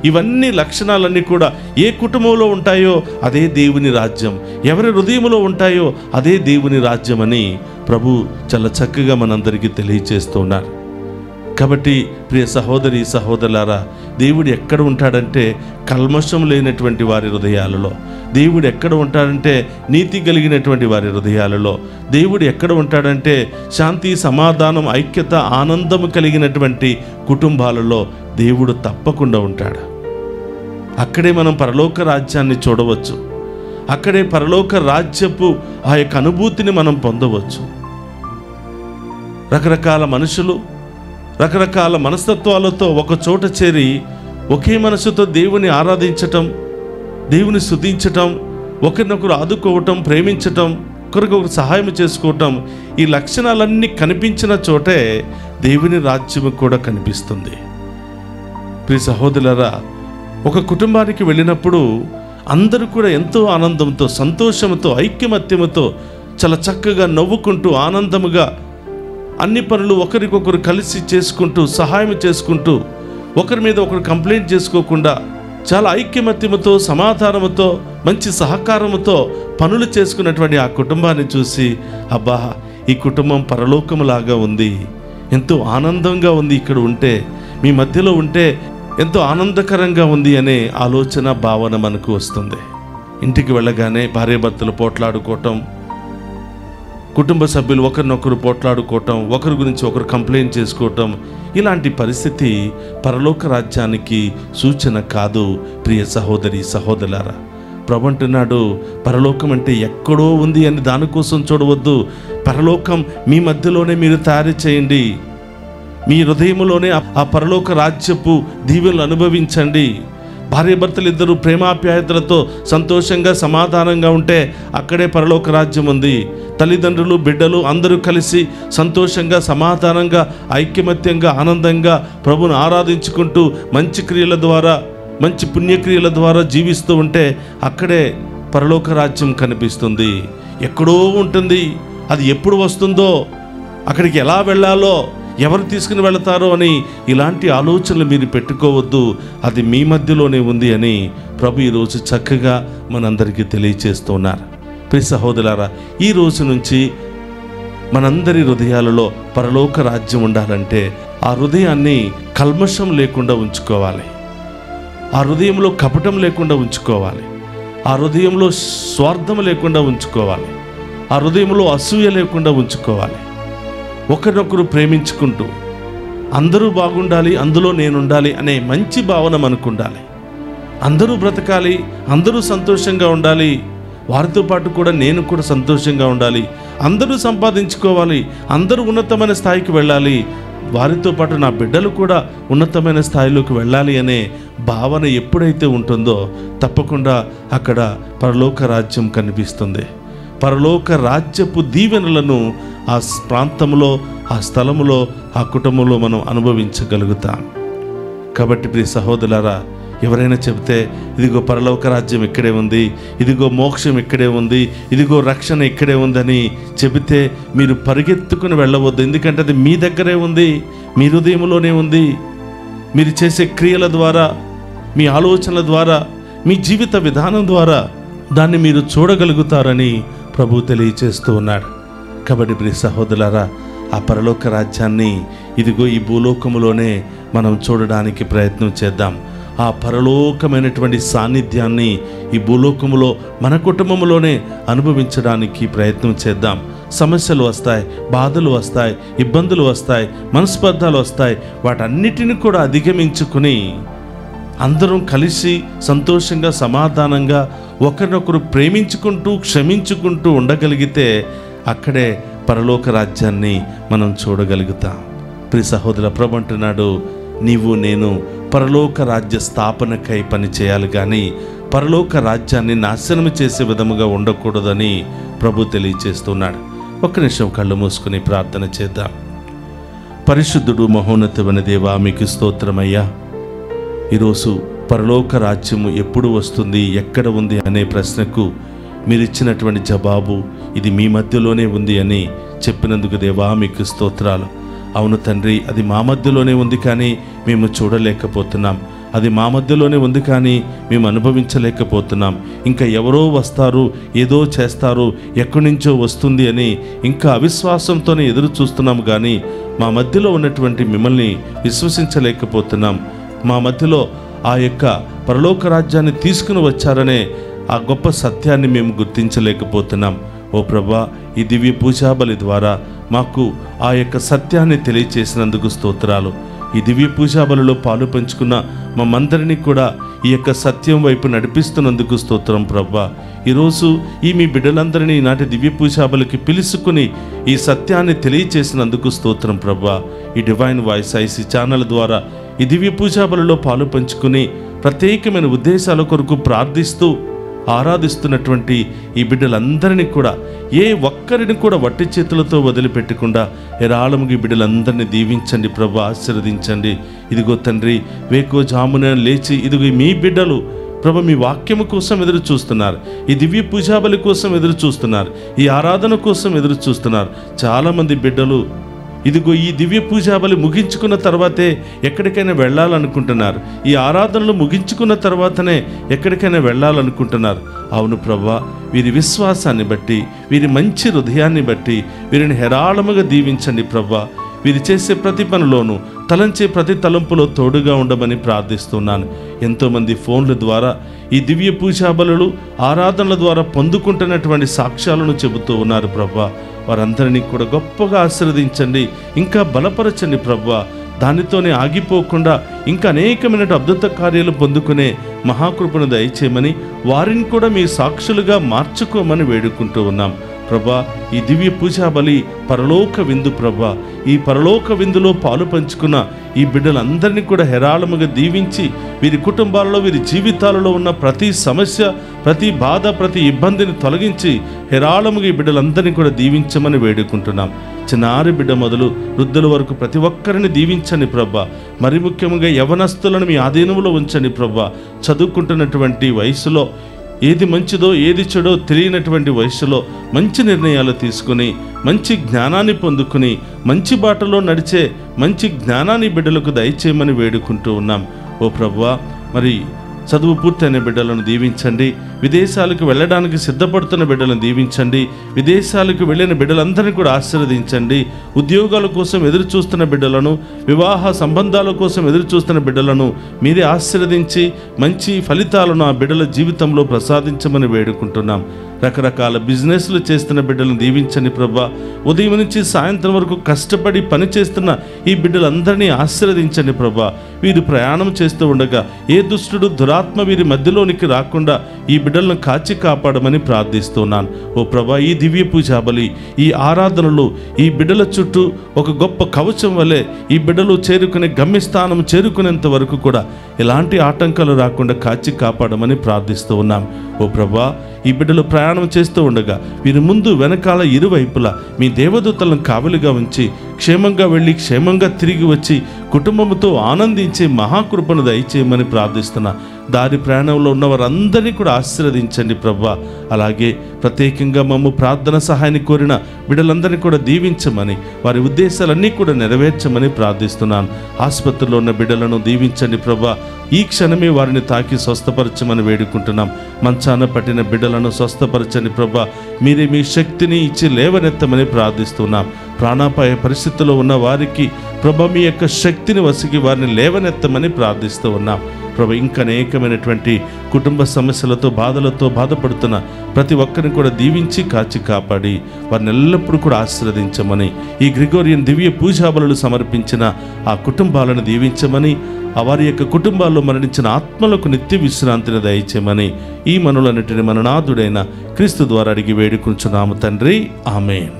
ఇవన్నీ లక్షణాలన్నీ కూడా ఏ కుటుంబంలో ఉంటాయో అదే దేవుని రాజ్యం, ఎవరి హృదయంలో ఉంటాయో అదే దేవుని రాజ్యం అని ప్రభు చాలా చక్కగా మనందరికీ తెలియచేస్తూ ఉన్నారు. కాబట్టి ప్రియ సహోదరి సహోదరులారా, దేవుడు ఎక్కడ ఉంటాడంటే కల్మషం లేనటువంటి వారి హృదయాలలో, దేవుడు ఎక్కడ ఉంటాడంటే నీతి కలిగినటువంటి వారి హృదయాలలో, దేవుడు ఎక్కడ ఉంటాడంటే శాంతి సమాధానం ఐక్యత ఆనందము కలిగినటువంటి కుటుంబాలలో దేవుడు తప్పకుండా ఉంటాడు. అక్కడే మనం పరలోక రాజ్యాన్ని చూడవచ్చు. అక్కడే పరలోక రాజ్యపు ఆ యొక్క అనుభూతిని మనం పొందవచ్చు. రకరకాల మనుషులు రకరకాల మనస్తత్వాలతో ఒక చోట చేరి ఒకే మనసుతో దేవుని ఆరాధించటం, దేవుని స్తుతించటం, ఒకరినొకరు ఆదుకోవటం, ప్రేమించటం, ఒకరికొకరు సహాయం చేసుకోవటం, ఈ లక్షణాలన్నీ కనిపించిన చోటే దేవుని రాజ్యము కూడా కనిపిస్తుంది. ప్రియ సహోదరులారా, ఒక కుటుంబానికి వెళ్ళినప్పుడు అందరూ కూడా ఎంతో ఆనందంతో, సంతోషంతో, ఐక్యమత్యముతో చాలా చక్కగా నవ్వుకుంటూ ఆనందముగా అన్ని పనులు ఒకరికొకరు కలిసి చేసుకుంటూ సహాయం చేసుకుంటూ ఒకరి మీద ఒకరు కంప్లైంట్ చేసుకోకుండా చాలా ఐక్యమత్యముతో సమాధానముతో మంచి సహకారముతో పనులు చేసుకున్నటువంటి ఆ కుటుంబాన్ని చూసి, అబ్బా ఈ కుటుంబం పరలోకములాగా ఉంది, ఎంతో ఆనందంగా ఉంది, ఇక్కడ ఉంటే మీ మధ్యలో ఉంటే ఎంతో ఆనందకరంగా ఉంది అనే ఆలోచన భావన మనకు వస్తుంది. ఇంటికి వెళ్ళగానే భార్యాభర్తలు పోట్లాడుకోవటం, కుటుంబ సభ్యులు ఒకరినొకరు పోట్లాడుకోవటం, ఒకరి గురించి ఒకరు కంప్లైంట్ చేసుకోవటం, ఇలాంటి పరిస్థితి పరలోక రాజ్యానికి సూచన కాదు. ప్రియ సహోదరి సహోదరులారా, ప్రభు అంటున్నాడు, పరలోకం అంటే ఎక్కడో ఉంది అని దానికోసం చూడవద్దు. పరలోకం మీ మధ్యలోనే మీరు తయారు చేయండి. మీ హృదయంలోనే ఆ పరలోక రాజ్యపు దీవెనలు అనుభవించండి. భార్యాభర్తలు ఇద్దరు ప్రేమాప్యాయతలతో సంతోషంగా సమాధానంగా ఉంటే అక్కడే పరలోక రాజ్యం ఉంది. తల్లిదండ్రులు బిడ్డలు అందరూ కలిసి సంతోషంగా సమాధానంగా ఐక్యమత్యంగా ఆనందంగా ప్రభును ఆరాధించుకుంటూ మంచి క్రియల ద్వారా మంచి పుణ్యక్రియల ద్వారా జీవిస్తూ ఉంటే అక్కడే పరలోక రాజ్యం కనిపిస్తుంది. ఎక్కడో ఉంటుంది, అది ఎప్పుడు వస్తుందో, అక్కడికి ఎలా వెళ్ళాలో, ఎవరు తీసుకుని వెళతారో అని ఇలాంటి ఆలోచనలు మీరు పెట్టుకోవద్దు, అది మీ మధ్యలోనే ఉంది అని ప్రభు ఈరోజు చక్కగా మనందరికీ తెలియచేస్తున్నారు. ప్రియ సహోదరులారా, ఈ రోజు నుంచి మనందరి హృదయాలలో పరలోక రాజ్యం ఉండాలంటే ఆ హృదయాన్ని కల్మషం లేకుండా ఉంచుకోవాలి, ఆ హృదయంలో కపటం లేకుండా ఉంచుకోవాలి, ఆ హృదయంలో స్వార్థం లేకుండా ఉంచుకోవాలి, ఆ హృదయంలో అసూయ లేకుండా ఉంచుకోవాలి. ఒకరినొకరు ప్రేమించుకుంటూ అందరూ బాగుండాలి, అందులో నేనుండాలి అనే మంచి భావన మనకు ఉండాలి. అందరూ బ్రతకాలి, అందరూ సంతోషంగా ఉండాలి, వారితో పాటు కూడా నేను కూడా సంతోషంగా ఉండాలి, అందరూ సంపాదించుకోవాలి, అందరూ ఉన్నతమైన స్థాయికి వెళ్ళాలి, వారితో పాటు నా బిడ్డలు కూడా ఉన్నతమైన స్థాయిలోకి వెళ్ళాలి అనే భావన ఎప్పుడైతే ఉంటుందో తప్పకుండా అక్కడ పరలోక రాజ్యం కనిపిస్తుంది. పరలోక రాజ్యపు దీవెనలను ఆ ప్రాంతంలో, ఆ స్థలములో, ఆ కుటుంబంలో మనం అనుభవించగలుగుతాం. కాబట్టి ప్రియ సహోదరులారా, ఎవరైనా చెబితే ఇదిగో పరలోక రాజ్యం ఇక్కడే ఉంది, ఇదిగో మోక్షం ఇక్కడే ఉంది, ఇదిగో రక్షణ ఇక్కడే ఉందని చెబితే మీరు పరిగెత్తుకుని వెళ్ళవద్దు. ఎందుకంటే అది మీ దగ్గరే ఉంది, మీ హృదయంలోనే ఉంది. మీరు చేసే క్రియల ద్వారా, మీ ఆలోచనల ద్వారా, మీ జీవిత విధానం ద్వారా దాన్ని మీరు చూడగలుగుతారని ప్రభు తెలియచేస్తూ ఉన్నాడు. కాబట్టి ప్రియ సహోదరులారా, ఆ పరలోక రాజ్యాన్ని ఇదిగో ఈ భూలోకములోనే మనం చూడడానికి ప్రయత్నం చేద్దాం. ఆ పరలోకమైనటువంటి సాన్నిధ్యాన్ని ఈ భూలోకములో మన కుటుంబంలోనే అనుభవించడానికి ప్రయత్నం చేద్దాం. సమస్యలు వస్తాయి, బాధలు వస్తాయి, ఇబ్బందులు వస్తాయి, మనస్పర్ధాలు వస్తాయి. వాటన్నిటిని కూడా అధిగమించుకుని అందరం కలిసి సంతోషంగా, సమాధానంగా, ఒకరినొకరు ప్రేమించుకుంటూ, క్షమించుకుంటూ ఉండగలిగితే అక్కడే పరలోక రాజ్యాన్ని మనం చూడగలుగుతాం. ప్రియ సహోదర, ప్రభు అంటున్నాడు, నీవు నేను పరలోక రాజ్య స్థాపనకై పని చేయాలి, కానీ పరలోక రాజ్యాన్ని నాశనం చేసే విధముగా ఉండకూడదని ప్రభు తెలియచేస్తున్నాడు. ఒక్క నిమిషం కళ్ళు మూసుకుని ప్రార్థన చేద్దాం. పరిశుద్ధుడు, మహోన్నతమైన దేవా, మీకు స్తోత్రమయ్యా. ఈరోజు పరలోక రాజ్యము ఎప్పుడు వస్తుంది, ఎక్కడ ఉంది అనే ప్రశ్నకు మీరిచ్చినటువంటి జవాబు ఇది మీ మధ్యలోనే ఉంది అని చెప్పినందుకు దేవా మీకు స్తోత్రాలు. అవును తండ్రి, అది మా మధ్యలోనే ఉంది, కానీ మేము చూడలేకపోతున్నాం. అది మా మధ్యలోనే ఉంది, కానీ మేము అనుభవించలేకపోతున్నాం. ఇంకా ఎవరో వస్తారు, ఏదో చేస్తారు, ఎక్కడి నుంచో వస్తుంది అని ఇంకా అవిశ్వాసంతోనే ఎదురు చూస్తున్నాం, కానీ మా మధ్యలో ఉన్నటువంటి మిమ్మల్ని విశ్వసించలేకపోతున్నాం. మా మధ్యలో ఆ యొక్క పరలోక రాజ్యాన్ని తీసుకుని వచ్చారనే ఆ గొప్ప సత్యాన్ని మేము గుర్తించలేకపోతున్నాం. ఓ ప్రభా, ఈ దివ్య పూజాబలి ద్వారా మాకు ఆ యొక్క సత్యాన్ని తెలియచేసినందుకు స్తోత్రాలు. ఈ దివ్య పూజాబలిలో పాలు పంచుకున్న మమ్మందరినీ కూడా ఈ యొక్క సత్యం వైపు నడిపిస్తున్నందుకు స్తోత్రం ప్రభా. ఈరోజు ఈ మీ బిడ్డలందరినీ ఈనాటి దివ్య పూజాబలికి పిలుచుకుని ఈ సత్యాన్ని తెలియచేసినందుకు స్తోత్రం ప్రభా. ఈ డివైన్ వాయిస్ ఐసీ ఛానల్ ద్వారా ఈ దివ్య పూజాబలిలో పాలు పంచుకుని ప్రత్యేకమైన ఉద్దేశాల కొరకు ప్రార్థిస్తూ ఆరాధిస్తున్నటువంటి ఈ బిడ్డలందరినీ కూడా, ఏ ఒక్కరిని కూడా వట్టి చేతులతో వదిలిపెట్టకుండా ఏరాళముగా ఈ బిడ్డలందరినీ దీవించండి ప్రభు, ఆశీర్వదించండి. ఇదిగో తండ్రి, వేకువజామున లేచి ఇదిగో మీ బిడ్డలు ప్రభు మీ వాక్యము కోసం ఎదురు చూస్తున్నారు, ఈ దివ్య పూజాబలి కోసం ఎదురు చూస్తున్నారు, ఈ ఆరాధన కోసం ఎదురు చూస్తున్నారు. చాలామంది బిడ్డలు ఇదిగో ఈ దివ్య పూజాబలి ముగించుకున్న తర్వాతే ఎక్కడికైనా వెళ్ళాలనుకుంటున్నారు, ఈ ఆరాధనలు ముగించుకున్న తర్వాతనే ఎక్కడికైనా వెళ్ళాలనుకుంటున్నారు. అవును ప్రభా, వీరి విశ్వాసాన్ని బట్టి, వీరి మంచి హృదయాన్ని బట్టి వీరిని హేరాళముగా దీవించండి ప్రభా. వీరు చేసే ప్రతి పనిలోనూ, తలంచే ప్రతి తలంపులో తోడుగా ఉండమని ప్రార్థిస్తున్నాను. ఎంతోమంది ఫోన్ల ద్వారా ఈ దివ్య పూజాబలులు, ఆరాధనల ద్వారా పొందుకుంటున్నటువంటి సాక్ష్యాలను చెబుతూ ఉన్నారు ప్రభా. వారందరినీ కూడా గొప్పగా ఆశీర్వదించండి, ఇంకా బలపరచండి ప్రభా. దానితోనే ఆగిపోకుండా ఇంకా అనేకమైన అద్భుత కార్యాలు పొందుకునే మహాకృపను దయచేయమని, వారిని కూడా మీ సాక్షులుగా మార్చుకోమని వేడుకుంటూ ఉన్నాం ప్రభా. ఈ దివ్య పూజాబలి పరలోక విందు ప్రభా. ఈ పరలోక విందులో పాలు పంచుకున్న ఈ బిడ్డలందరినీ కూడా హేరాళముగా దీవించి, వీరి కుటుంబాలలో, వీరి జీవితాలలో ఉన్న ప్రతి సమస్య, ప్రతి బాధ, ప్రతి ఇబ్బందిని తొలగించి హేరాళముగా ఈ బిడ్డలందరినీ కూడా దీవించమని వేడుకుంటున్నాం. చిన్నారి బిడ్డ మొదలు వృద్ధుల వరకు ప్రతి ఒక్కరిని దీవించండి ప్రభా. మరి ముఖ్యంగా యవనస్తులను మీ ఆధీనంలో ఉంచండి ప్రభా. చదువుకుంటున్నటువంటి వయసులో ఏది మంచిదో ఏది చెడో తెలియనటువంటి వయసులో మంచి నిర్ణయాలు తీసుకుని మంచి జ్ఞానాన్ని పొందుకుని మంచి బాటలో నడిచే మంచి జ్ఞానాన్ని బిడ్డలకు దయచేయమని వేడుకుంటూ ఉన్నాం. ఓ ప్రభువా, మరి చదువు పూర్తయిన బిడ్డలను దీవించండి. విదేశాలకు వెళ్ళడానికి సిద్ధపడుతున్న బిడ్డలను దీవించండి. విదేశాలకు వెళ్ళిన బిడ్డలందరినీ కూడా ఆశీర్వదించండి. ఉద్యోగాల కోసం ఎదురు చూస్తున్న బిడ్డలను, వివాహ సంబంధాల కోసం ఎదురు చూస్తున్న బిడ్డలను మీరే ఆశీర్వదించి మంచి ఫలితాలను ఆ బిడ్డల జీవితంలో ప్రసాదించమని వేడుకుంటున్నాం. రకరకాల బిజినెస్లు చేస్తున్న బిడ్డలను దీవించండి ప్రభా. ఉదయం నుంచి సాయంత్రం వరకు కష్టపడి పనిచేస్తున్న ఈ బిడ్డలందరినీ ఆశీర్వదించండి ప్రభా. వీరు ప్రయాణం చేస్తూ ఉండగా ఏ దుష్టుడు దురాత్మ వీరి మధ్యలోనికి రాకుండా ఈ బిడ్డలను కాచి కాపాడమని ప్రార్థిస్తున్నాను. ఓ ప్రభా, ఈ దివ్య పూజా బలి, ఈ ఆరాధనలు ఈ బిడ్డల చుట్టూ ఒక గొప్ప కవచం వలె ఈ బిడ్డలు చేరుకునే గమ్యస్థానం చేరుకునేంత వరకు కూడా ఎలాంటి ఆటంకాలు రాకుండా కాచి కాపాడమని ప్రార్థిస్తూ ఉన్నాం. ఓ ప్రభా, ఈ బిడ్డలు ప్రయాణం చేస్తూ ఉండగా వీరి ముందు వెనకాల ఇరువైపులా మీ దేవదూతలను కావలిగా ఉంచి క్షేమంగా వెళ్ళి క్షేమంగా తిరిగి వచ్చి కుటుంబంతో ఆనందించే మహాకృపను దయచేయమని ప్రార్థిస్తున్నా. దారి ప్రయాణంలో ఉన్న వారందరినీ కూడా ఆశీర్వదించండి ప్రభా. అలాగే ప్రత్యేకంగా మమ్మ ప్రార్థన సహాయాన్ని కోరిన బిడ్డలందరినీ కూడా దీవించమని, వారి ఉద్దేశాలన్నీ కూడా నెరవేర్చమని ప్రార్థిస్తున్నాను. ఆసుపత్రిలో ఉన్న బిడ్డలను దీవించండి ప్రభా. ఈ క్షణమే వారిని తాకి స్వస్థపరచమని వేడుకుంటున్నాం. మంచాన పట్టిన బిడ్డలను స్వస్థపరచండి ప్రభా. మీరే మీ శక్తిని ఇచ్చి లేవనెత్తమని ప్రార్థిస్తున్నాం. ప్రాణాపాయ పరిస్థితుల్లో ఉన్న వారికి ప్రభా మీ యొక్క శక్తిని వసిగి వారిని లేవనెత్తమని ప్రార్థిస్తూ ఉన్నాం ప్రభా. ఇంకా అనేకమైనటువంటి కుటుంబ సమస్యలతో బాధలతో బాధపడుతున్న ప్రతి ఒక్కరిని కూడా దీవించి కాచి కాపాడి వారిని ఎల్లప్పుడూ కూడా ఆశీర్వదించమని, ఈ గ్రిగోరియన్ దివ్య పూజాబలులు సమర్పించిన ఆ కుటుంబాలను దీవించమని, వారి యొక్క కుటుంబాల్లో మరణించిన ఆత్మలకు నిత్య విశ్రాంతిని దయచేయమని ఈ మనులన్నిటిని మన నాథుడైన క్రీస్తు ద్వారా అడిగి వేడుకుంటున్నాము తండ్రి. ఆమేన్.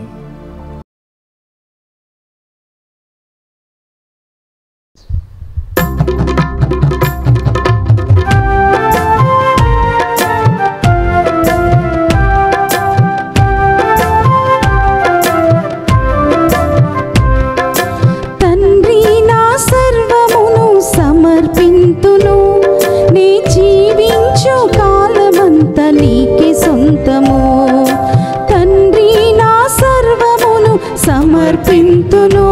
సమర్పింతును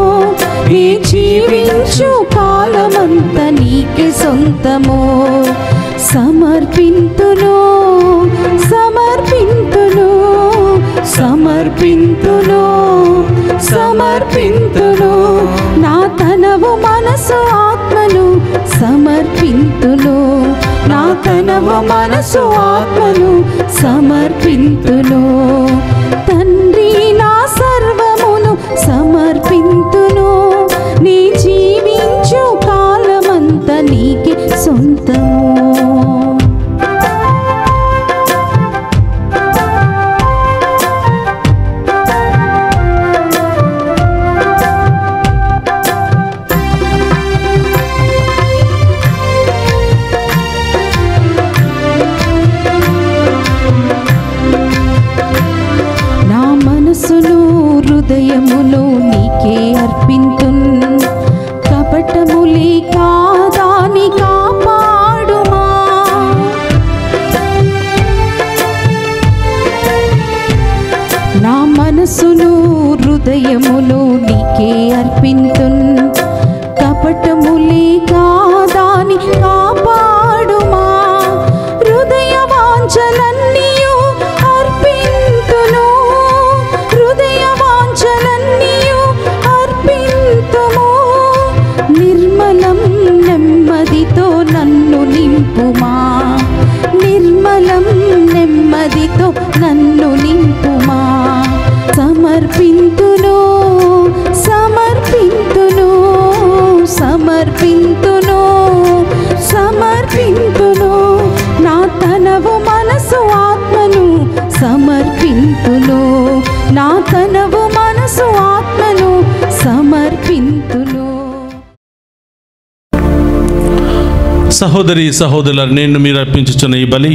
నీ జీవించు కాలమంత నీకే సొంతము. సమర్పింతును సమర్పింతును సమర్పింతును సమర్పింతును నా తనవు మనసు ఆత్మను సమర్పింతును. నా తనవు మనసు ఆత్మను సమర్పింతును. తండ్రి నా సర్వమును సమర్పింతును. నీ జీవించు కాలమంత నీకే సొంతము. హృదయమును నీకే అర్పింతున్. కపటములే కాదాని కాపాడుమా. నా మనసును హృదయమును నీకే అర్పింతున్. కపటములే కాదాని కాపాడుమా. హృదయ వాంఛలన్నీయు అర్పింతును. నిర్మలం నెమ్మదితో నన్ను నింపుమా. నిర్మలం నెమ్మదితో నన్ను నింపుమా. సమర్పింతును సమర్పింతును సమర్పింతును సమర్పింతును నా తనవు మనసు ఆత్మను సమర్పింతును. నా తనవు మనసు ఆత్మను సమర్పింతును. సహోదరి సహోదరుల, నేను మీరు అర్పించుచున్న ఈ బలి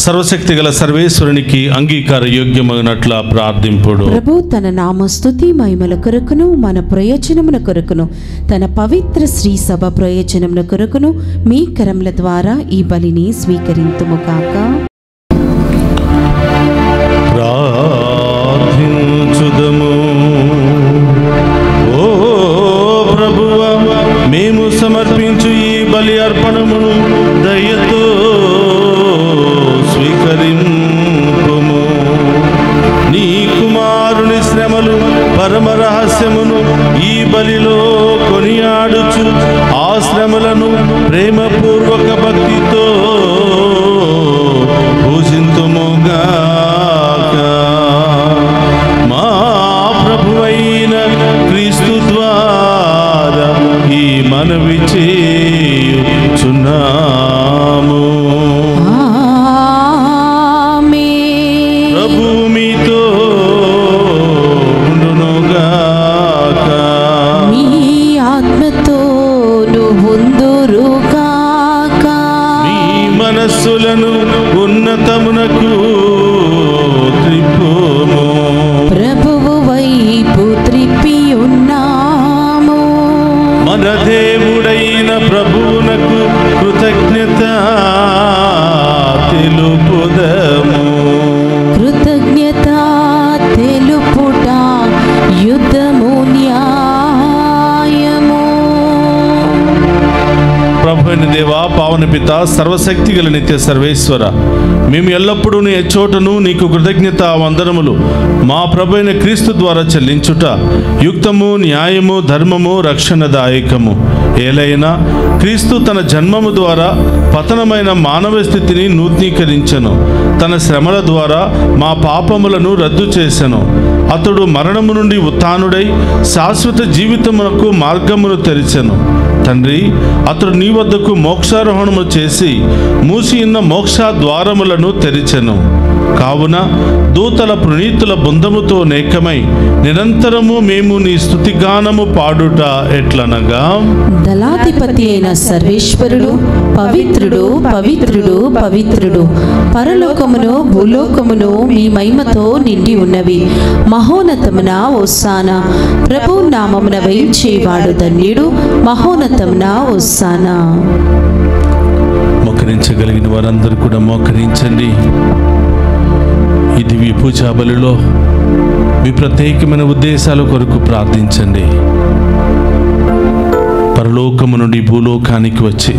సర్వశక్తి గల సర్వేశ్వరునికి అంగీకార యోగ్యమైనట్ల ప్రార్థింపుడు. ప్రభు తన నామ స్తుతి మహిమల కొరకును మన ప్రయోజనముల కొరకును తన పవిత్ర శ్రీ సభ ప్రయోజనముల కొరకును మీ కరముల ద్వారా ఈ బలిని స్వీకరింతుము కాక. పరమ రహస్యమును ఈ బలిలో కొనియాడుచు ఆ శ్రమలను ప్రేమపూర్వక భక్తితో పూజింతుముగాక. మా ప్రభువైన క్రీస్తు ద్వారా ఈ మనవి చేయుచున్నాము. ఆమేన్. ప్రభు మీతో ఉండునుగాక. మీ ఆత్మతోను ఉందురుగాక. మీ మనస్సులను ఉన్నతమునకు త్రిప్పుము. ప్రభువు వైపు త్రిప్పి ఉన్నాము. మన దేవుడైన ప్రభువునకు కృతజ్ఞత తెలుపుదము. కృతజ్ఞత తెలుపుట యుద్ధము న్యాయము. ప్రభు అయిన దేవా, పావన పిత, సర్వశక్తి గల నిత్య సర్వేశ్వర, మేము ఎల్లప్పుడూ నీ చోటను నీకు కృతజ్ఞత వందనములు మా ప్రభు అయిన క్రీస్తు ద్వారా చెల్లించుట యుక్తము, న్యాయము, ధర్మము, రక్షణదాయకము. ఏలైనా క్రీస్తు తన జన్మము ద్వారా పతనమైన మానవ స్థితిని నూతనీకరించెను. తన శ్రమల ద్వారా మా పాపములను రద్దు చేసెను. అతడు మరణము నుండి ఉత్థానుడై శాశ్వత జీవితమునకు మార్గమును తెరిచెను. తండ్రి, అతడు నీ వద్దకు మోక్షారోహణము చేసి మూసి ఉన్న మోక్ష ద్వారములను తెరిచెను. కావున దూతల పునీతుల బృందముతో నేకమై నిరంతరము మేము నీ స్తుతిగానము పాడుట ఎట్లనగా, దళాధిపతి అయిన సర్వేశ్వరుడు పవిత్రుడు, పవిత్రుడు, పవిత్రుడు, పరలోకమును భూలోకమును మీ మహిమతో నిండి ఉన్నవి. మహోన్నతమున హోసానా. ప్రభు నామమున వేయించేవాడు ధన్యుడు. మహోన్నతమున హోసానా. మోకరించగలిగిన వారందరూ కూడా మోకరించండి. ఈ దివ్య పూజా బలిలో మీ ప్రత్యేకమైన ఉద్దేశాల కొరకు ప్రార్థించండి. పరలోకము నుండి భూలోకానికి వచ్చి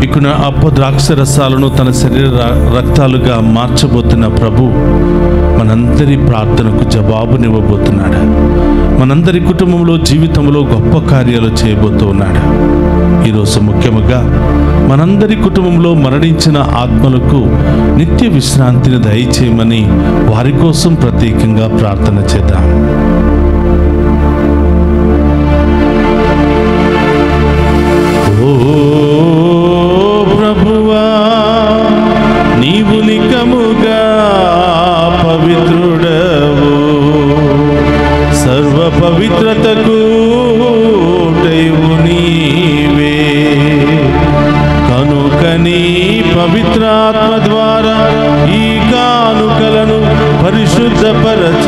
ఇక్కడ ద్రాక్ష రసాలను తన శరీర రక్తాలుగా మార్చబోతున్న ప్రభు మనందరి ప్రార్థనకు జవాబునివ్వబోతున్నాడు. మనందరి కుటుంబంలో జీవితంలో గొప్ప కార్యాలు చేయబోతూ ఉన్నాడు. ఈరోజు ముఖ్యముగా మనందరి కుటుంబంలో మరణించిన ఆత్మలకు నిత్య విశ్రాంతిని దయచేయమని వారి కోసం ప్రత్యేకంగా ప్రార్థన చేద్దాం. ఓ ప్రభువా, నీవు నికముగా పవిత్రుడవు, సర్వ పవిత్రతకు నీవే. కనుకని పవిత్రాత్మ ద్వారా ఈ కానుకలను పరిశుద్ధపరచ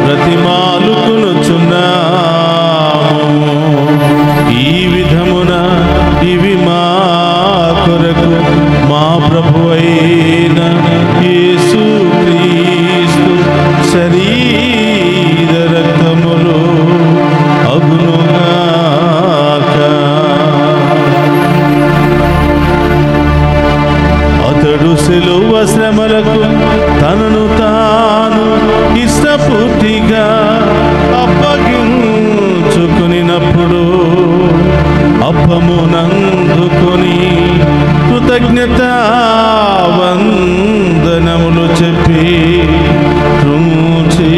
ప్రతిమాలుకునుచున్నాము. ఈ విధమున ఇవి మా కొరకు మా ప్రభువైన యేసు క్రీస్తు శరీర రక్తములు అగునుగాక. అతడు సిలువ శ్రమలకు తనను తాను ఇష్టపూర్తిగా అప్పగించుకునినప్పుడు అప్పమునందుకొని కృతజ్ఞత వందనములు చెప్పి త్రుంచి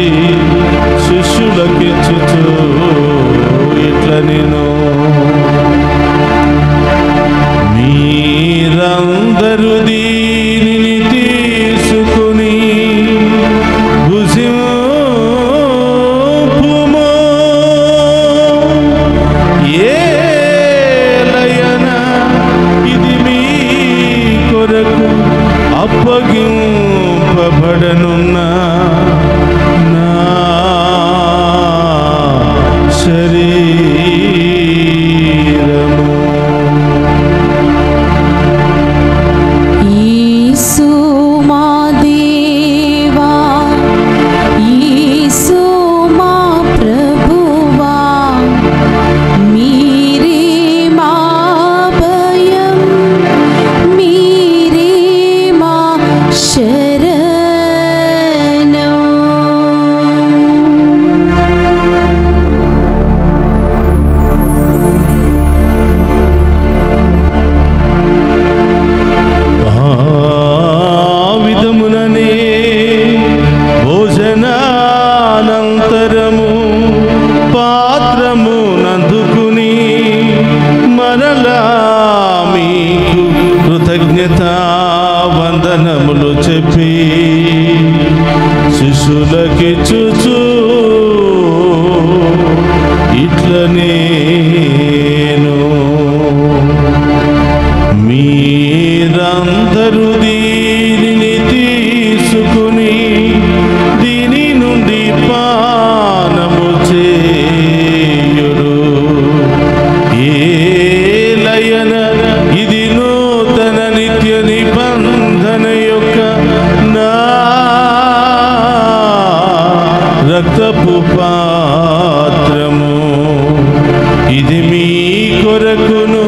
శిష్యులకిచ్చుచు ఇట్ల నేను, మీరందరూ దీనిని తీసుకుని భుజింపుము. ఏలయన ఇది మీ కొరకు పాత్రము, ఇది మీ కొరకును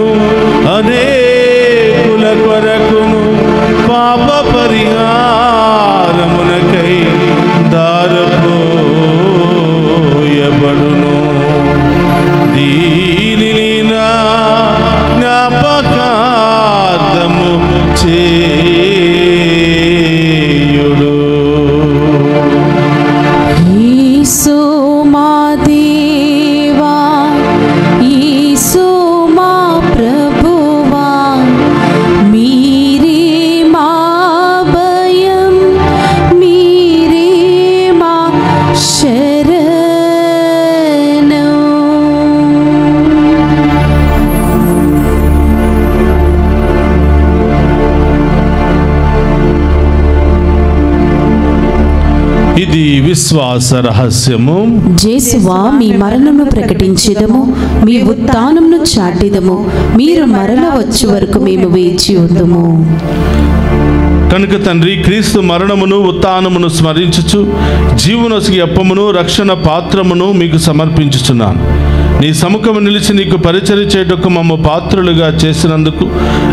అనేకుల కొరకును పాప పరిహారమునకై దారపోయబడును. దీనిని నా జ్ఞాపకార్థము చేయుడు. యేసు మా దేవా, యేసు మా ప్రభువా, మీరే మా భయం, మీరే మా శరణం. ఇది విశ్వాస రహస్యము. జేసువా, మీ మరణమును ప్రకటించెదము, మీ ఉత్థానమును చాటెదము. మీరు మరల వచ్చే వరకు మేము వేచి ఉందుము. కనుక తండ్రి, క్రీస్తు మరణమును ఉత్థానమును స్మరించుచు జీవనొసగి అప్పమును రక్షణ పాత్రమును మీకు సమర్పించుచున్నాను. నీ సముఖము నిలిచి నీకు పరిచర్య చేయుటకు మమ్మ పాత్రులుగా చేసినందుకు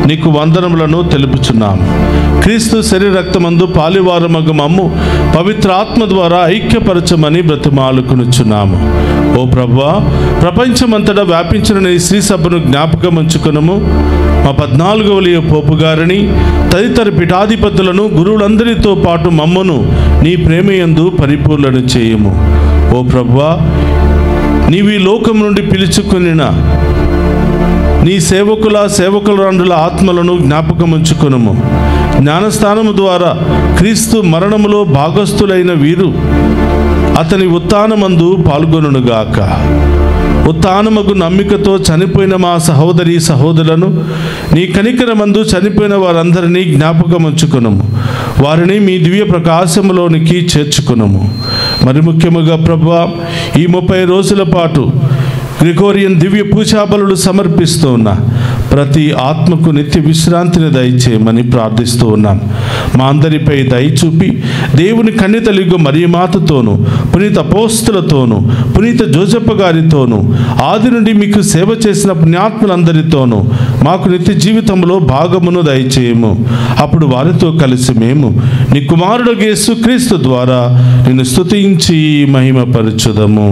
నీకు వందనములను తెలుపుచున్నాము. క్రీస్తు శరీర రక్తమందు పాలివారమగు మమ్ము పవిత్ర ఆత్మ ద్వారా ఐక్యపరచమని బ్రతిమాలుకొనుచున్నాము. ఓ ప్రభువా, ప్రపంచమంతటా వ్యాపించిన నీ శ్రీ సభను జ్ఞాపకం ఉంచుకొనుము. మా 14వ లియో పోపు గారిని తదితర పీఠాధిపతులను గురువులందరితో పాటు మమ్మను నీ ప్రేమయందు పరిపూర్ణను చేయము. ఓ ప్రభువా, నీవి లోకం నుండి పిలుచుకొనిన నీ సేవకుల ఆత్మలను జ్ఞాపకం ఉంచుకొనుము. జ్ఞానస్థానము ద్వారా క్రీస్తు మరణములో భాగస్థులైన వీరు అతని ఉత్థానమందు పాల్గొనుగాక. ఉత్థానముకు నమ్మికతో చనిపోయిన మా సహోదరి సహోదరులను నీ కనికరమందు చనిపోయిన వారందరినీ జ్ఞాపకం ఉంచుకొనుము. వారిని మీ దివ్య ప్రకాశములోనికి చేర్చుకొనుము. మరి ముఖ్యముగా ప్రభువా, ఈ 30 రోజుల పాటు గ్రిగోరియన్ దివ్య పూజాబలులు సమర్పిస్తూ ఉన్న ప్రతి ఆత్మకు నిత్య విశ్రాంతిని దయచేయమని ప్రార్థిస్తూ ఉన్నాం. మా అందరిపై దయ చూపి దేవుని కన్యతలిగు మరియమాతతోనూ పునీత అపోస్తలులతోనూ పునీత జోసెఫ్ గారితోనూ ఆది నుండి మీకు సేవ చేసిన పుణ్యాత్ములందరితోనూ మాకు నిత్య జీవితంలో భాగమును దయచేయము. అప్పుడు వారితో కలిసి మేము నీ కుమారుడు యేసుక్రీస్తు ద్వారా నిన్ను స్తుతించి మహిమపరచుదము.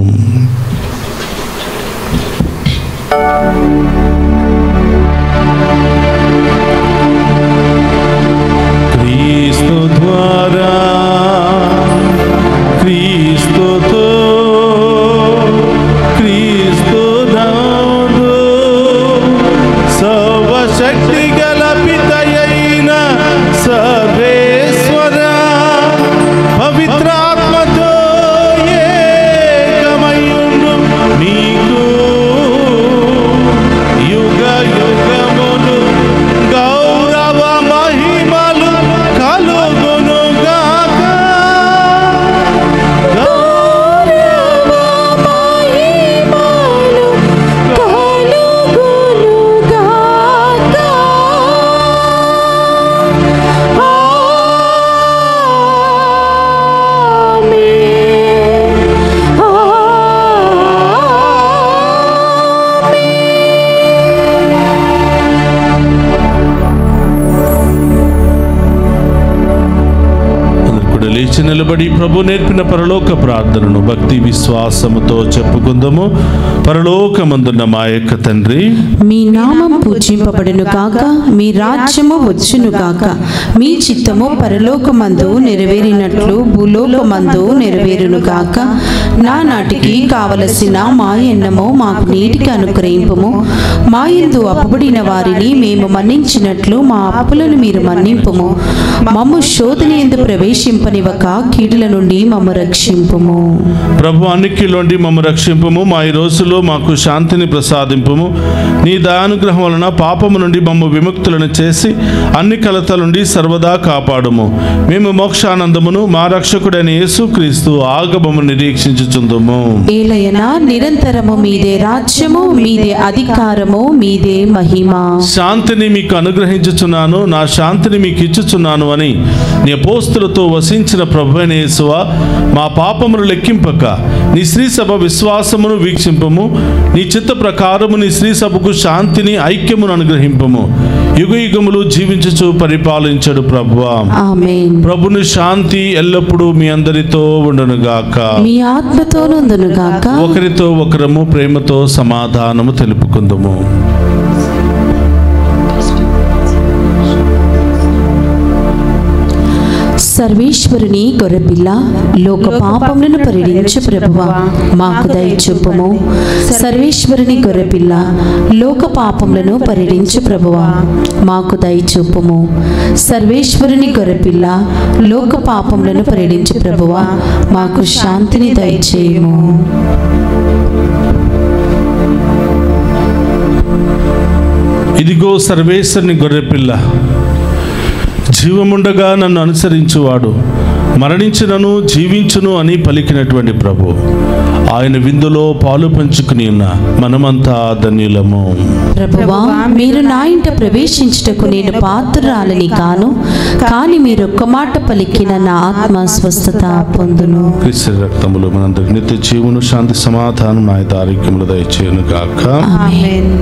క్రీస్తు ద్వారా, క్రీస్తుతో, క్రీస్తు నందు సర్వశక్తి గల పితయైన సర్వేశ్వర పవిత్రాత్మతో ఏకమయుండు మీకు యుగ యుగములు గౌరవ మహిమలు కలుగునుగాక. గౌరవ మహిమలు కలుగునుగాక. లేచి నిలబడి ప్రభు నేర్పిన పరలోక ప్రార్థనను భక్తి విశ్వాసముతో చెప్పుకుందాము. పరలోకమందున్న మా యొక్క తండ్రి, మీ నామం పూజింపబడును గాక, మీ రాజ్యము వచ్చును గాక, మీ చిత్తము పరలోకమందు నెరవేరినట్లు భూలోకమందు నెరవేరును గాక. నానాటికి కావలసిన మా ఎన్నమో మాకు నీటికి అనుగ్రహింపుము. మా యందు అప్పుబడిన వారిని మేము మన్నించినట్లు మా అప్పులను మీరు మన్నింపుము. మమ్ము శోధన యందు ప్రవేశింపనివ్వక కీడుల నుండి మమ్ము రక్షింపుము. ప్రభు అన్నిటిలోండి మమ్ము రక్షింపుము. మా ఈ రోజులో మాకు శాంతిని ప్రసాదింపుము. నీ దయానుగ్రహం వలన పాపము నుండి మమ్ము విముక్తులను చేసి అన్ని కలతల నుండి సర్వదా కాపాడుము. మేము మోక్షానందమును మా రక్షకుడైన యేసుక్రీస్తు ఆగమము నిరీక్షించుచుందుము. ఏలయనా నిరంతరము మీదే రాజ్యము, మీదే అధికారము, మీదే మహిమ. శాంతిని మీకు అనుగ్రహించుచున్నాను, నా శాంతిని మీకు ఇచ్చుచున్నాను అని నీ అపోస్తలులతో వసించిన ప్రభు ప్రభువైన యేసువా, మా పాపమును లెక్కింపక నీ శ్రీ సభ విశ్వాసమును వీక్షింపము. నీ చిత్త ప్రకారము నీ శ్రీ సభకు శాంతిని, ఐక్యమును అనుగ్రహింపము. యుగ యుగములు జీవించుచు పరిపాలించడు ప్రభువా. ఆమేన్. ప్రభుని శాంతి ఎల్లప్పుడూ మీ అందరితో ఉండునుగాక. మీ ఆత్మతోనుందునుగాక. ఒకరితో ఒకరము ప్రేమతో సమాధానము తెలుపుకుందుము. సర్వేశ్వరుని గొర్రెపిల్ల, లోక పాపములను పరిహరించు ప్రభువా, మాకు దయ చూపుము. సర్వేశ్వరుని గొర్రెపిల్ల, లోక పాపములను పరిహరించు ప్రభువా, మాకు దయ చూపుము. సర్వేశ్వరుని గొర్రెపిల్ల, లోక పాపములను పరిహరించు ప్రభువా, మాకు శాంతిని దయచేయము. ఇదిగో సర్వేశ్వరుని గొర్రెపిల్ల, జీవముండగా నన్ను అనుసరించువాడు మరణించినను జీవించును అని పలికినటువంటి ప్రభు, ఆయన విందులో పాలు పంచుకుని ఉన్న మనమంతా ధన్యులము. ప్రభువా, మీరు నా ఇంట ప్రవేశించుటకు నేను పాత్రురాలని కాను, కానీ మీరు ఒక్క మాట పలికిన నా ఆత్మ స్వస్థత పొందును. క్రీస్తు రక్తములు మనందరికి నిత్య జీవను, శాంతి, సమాధానం, ఆరోగ్యములు దయచేయును గాక. ఆమేన్.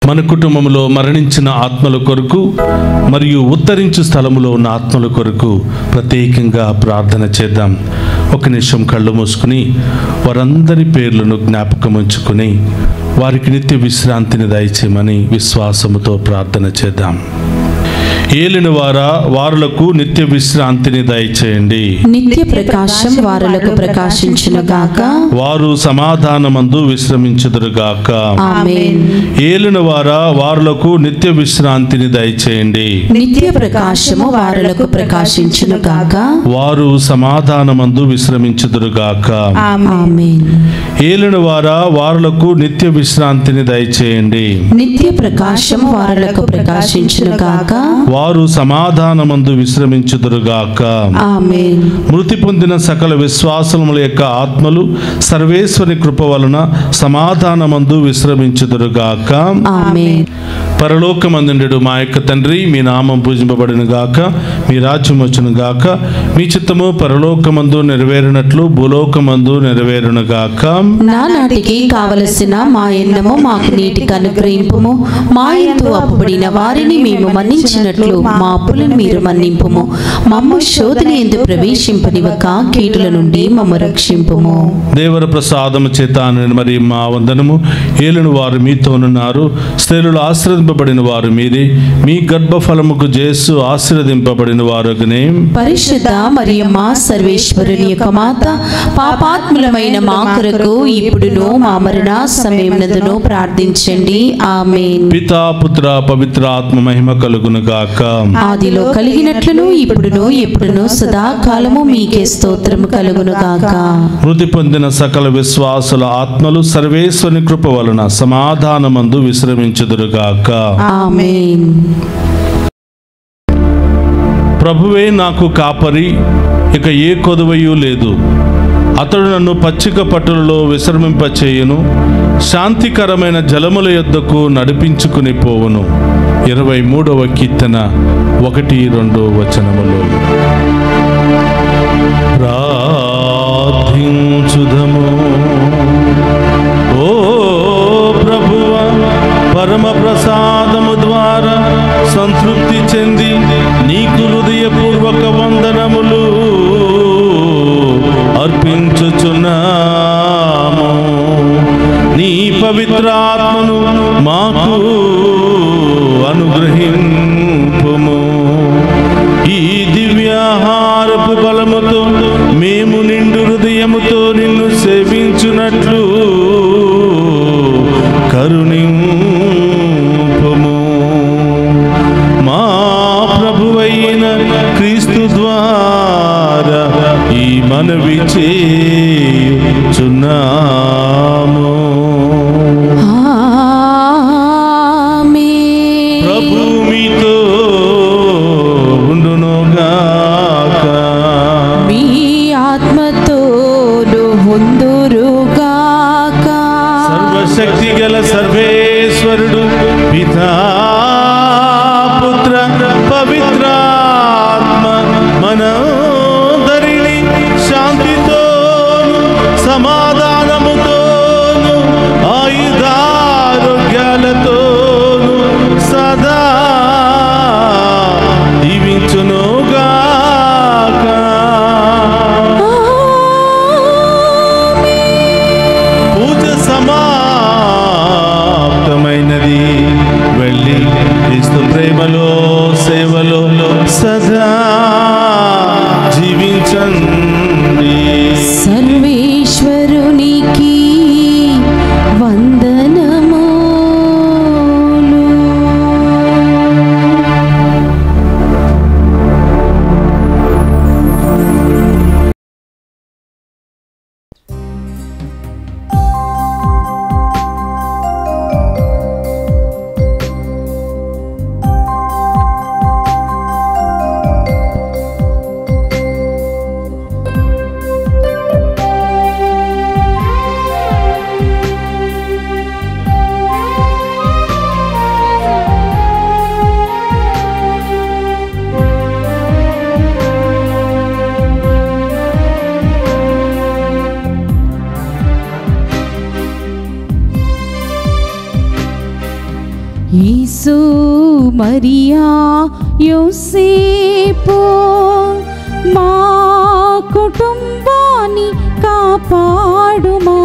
మన కుటుంబంలో మరణించిన ఆత్మల కొరకు మరియు ఉత్తరించు స్థలములో ఉన్న ఆత్మల కొరకు ప్రత్యేకంగా ప్రార్థన చేద్దాం. ఒక నిమిషం కళ్ళు మూసుకుని వారందరి పేర్లను జ్ఞాపకం ఉంచుకుని వారికి నిత్య విశ్రాంతిని దయచేయమని విశ్వాసముతో ప్రార్థన చేద్దాం. ఏలిన వారులకు నిత్య విశ్రాంతిని దయచేయండి. నిత్య ప్రకాశం వారులకు ప్రకాశించునుగాక. వారు సమాధానమందు విశ్రమించుదురుగాక. ఆమేన్. ఏలిన వారులకు నిత్య విశ్రాంతిని దయచేయండి. నిత్య ప్రకాశము వారులకు ప్రకాశించునుగాక. వారు సమాధానమందు విశ్రమించుదురుగాక. ఆమేన్. ఏలిన వారులకు నిత్య విశ్రాంతిని దయచేయండి. నిత్య ప్రకాశము వారులకు ప్రకాశించునుగాక. వారు సమాధానమందు విశ్రమించుదురుగాక. ఆమేన్. మృతి పొందిన సకల విశ్వాసముల యొక్క ఆత్మలు సర్వేశ్వరి కృప వలన సమాధానమందు విశ్రమించుదురుగాక. ఆమేన్. పరలోకమందుండెడు మా యొక్క తండ్రి, మీ నామం పూజింపబడును గాక, మీ రాజ్యం వచ్చును గాక, మీ చిత్తము పరలోకమందు నెరవేరినట్లు భూలోకమందు నెరవేరును గాక. నానాటికి కావలసిన మా ఎన్నము మాకు నీటికి అనుగ్రహింపుము. మా యందు అప్పుబడిన వారిని మేము మన్నించినట్లు మా అప్పులను మీరు మన్నింపుము. మమ్ము శోధన యందు ప్రవేశింపనివ్వక కీడుల నుండి మమ్ము రక్షింపుము. దేవర ప్రసాదము చేత మరి మా వందనము. ఏలిన వారు మీతోనున్నారు, స్త్రీలు ఆశీర్వదింపబడిన వారు మీరే, మీ గర్భఫలముకు జేసు ఆశీర్వదింపబడిన వారుగనే. పరిశుద్ధ మరియమ్మ సర్వేశ్వరుని యొక్క మాత, పాపాత్ములమైన మా కొరకు ఇప్పుడును మా మరణ సమయమునందును ప్రార్థించండి. ఆమేన్. పితా పుత్ర పవిత్ర ఆత్మ మహిమ కలుగును గాక. ఆదిలో కలిగినట్లును ఇప్పుడును ఎప్పుడును సదాకాలము మీకే స్తోత్రము కలుగును గాక. మృతి పొందిన సకల విశ్వాసుల ఆత్మలు సర్వేశ్వరుని కృప వలన సమాధానమందు విశ్రమించుదురుగాక. ఆమేన్. ప్రభువే నాకు కాపరి, ఇక ఏ కొదువయు లేదు. అతడు నన్ను పచ్చిక పట్టులలో విశ్రమింపచేయును, శాంతికరమైన జలముల యొద్దకు నడిపించుకుని పోవును. 23వ కీర్తన 1-2 వచనములు. ప్రార్థించుదము. ఓ ప్రభువా, పరమ ప్రసాదము ద్వారా సంతృప్తి చెంది నీకు హృదయపూర్వక వందనములు అర్పించుచున్నాము. నీ పవిత్రాత్మను మాకు అనుగ్రహింపుము. ఈ దివ్యాహారపు బలముతో మేము నిండు హృదయముతో నిన్ను సేవించునట్లు కరుణింపుము. మా ప్రభువైన క్రీస్తు ద్వారా ఈ మనవి చేయుచున్నాము. ఆమేన్. ప్రభు మీతో ఉండునుగాక. మీ ఆత్మతోను ఉందురుగాక. సర్వశక్తి గల సర్వేశ్వరుడు పితా పుత్ర పవిత్రాత్మ మనందరినీ శాంతితోను సమాధానముతోను ఆయుధారోగ్యాలతోను సదా దీవించునుగాక. పూజ సమాప్తమైనది. వెళ్ళి క్రీస్తు ప్రేమలో సేవలో యేసు మరియా యోసేపు మా కుటుంబాన్ని కాపాడుమా,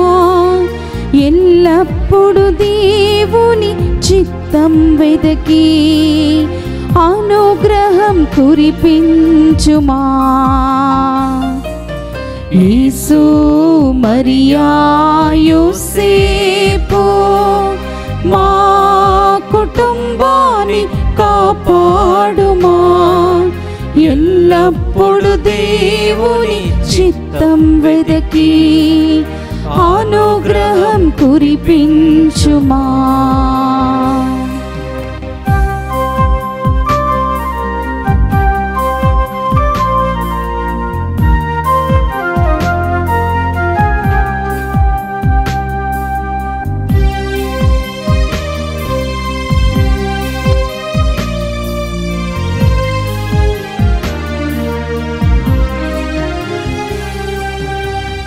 ఎల్లప్పుడు దేవుని చిత్తం వెదకి అనుగ్రహం కురిపించుమా. యేసు మరియా యోసేపు మా కుటుంబాన్ని కాపాడుమా, ఎల్లప్పుడు దేవుని చిత్తం వెదకి అనుగ్రహం కురిపించుమా.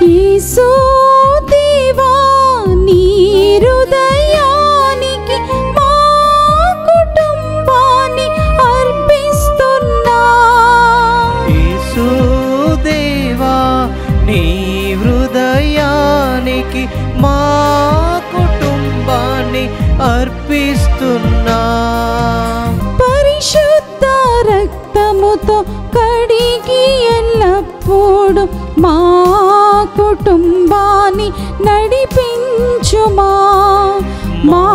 యేసు దేవా నీ హృదయానికి మా కుటుంబాన్ని అర్పిస్తున్నా. యేసు దేవా నీ హృదయానికి మా కుటుంబాన్ని అర్పిస్తున్నా. పరిశుద్ధ రక్తముతో కడిగి ఎల్లప్పుడు మా కుటుంబాన్ని నడిపించుమా, మా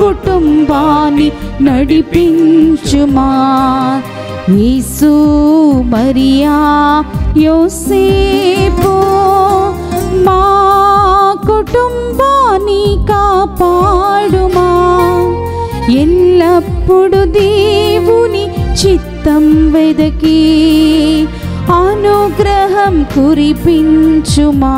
కుటుంబాన్ని నడిపించుమా. యేసు మరియా యోసేపు మా కుటుంబాన్ని కాపాడుమా, ఎల్లప్పుడు దేవుని చిత్తం వెదకి అనుగ్రహం కురిపించుమా.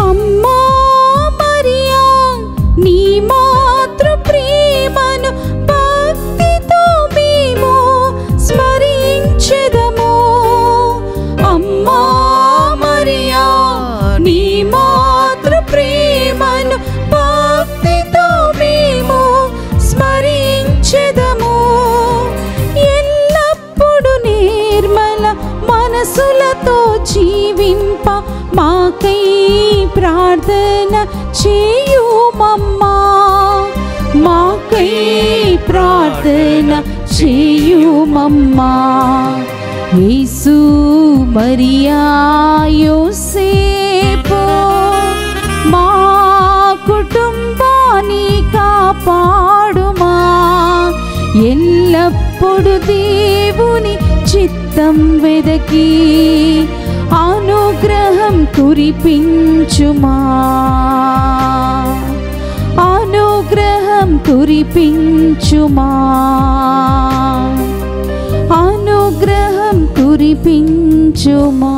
అమ్మా మరియా నీ మాతృ ప్రేమను భక్తితో మేము స్మరించెదము. అమ్మా మరియా నీ మాతృ ప్రేమను భక్తితో మేము స్మరించెదము. ఎల్లప్పుడు నిర్మల మనసులతో జీవింప మాకై ప్రార్థన చేయుమమ్మా, మాకై ప్రార్థన చేయుమమ్మా. యేసు మరియా యోసేపు మా కుటుంబాన్ని కాపాడుమా, ఎల్లప్పుడు దేవుని చిత్తం వెదకి అనుగ్రహం కురిపించుమా, అనుగ్రహం కురిపించుమా, అనుగ్రహం కురిపించుమా.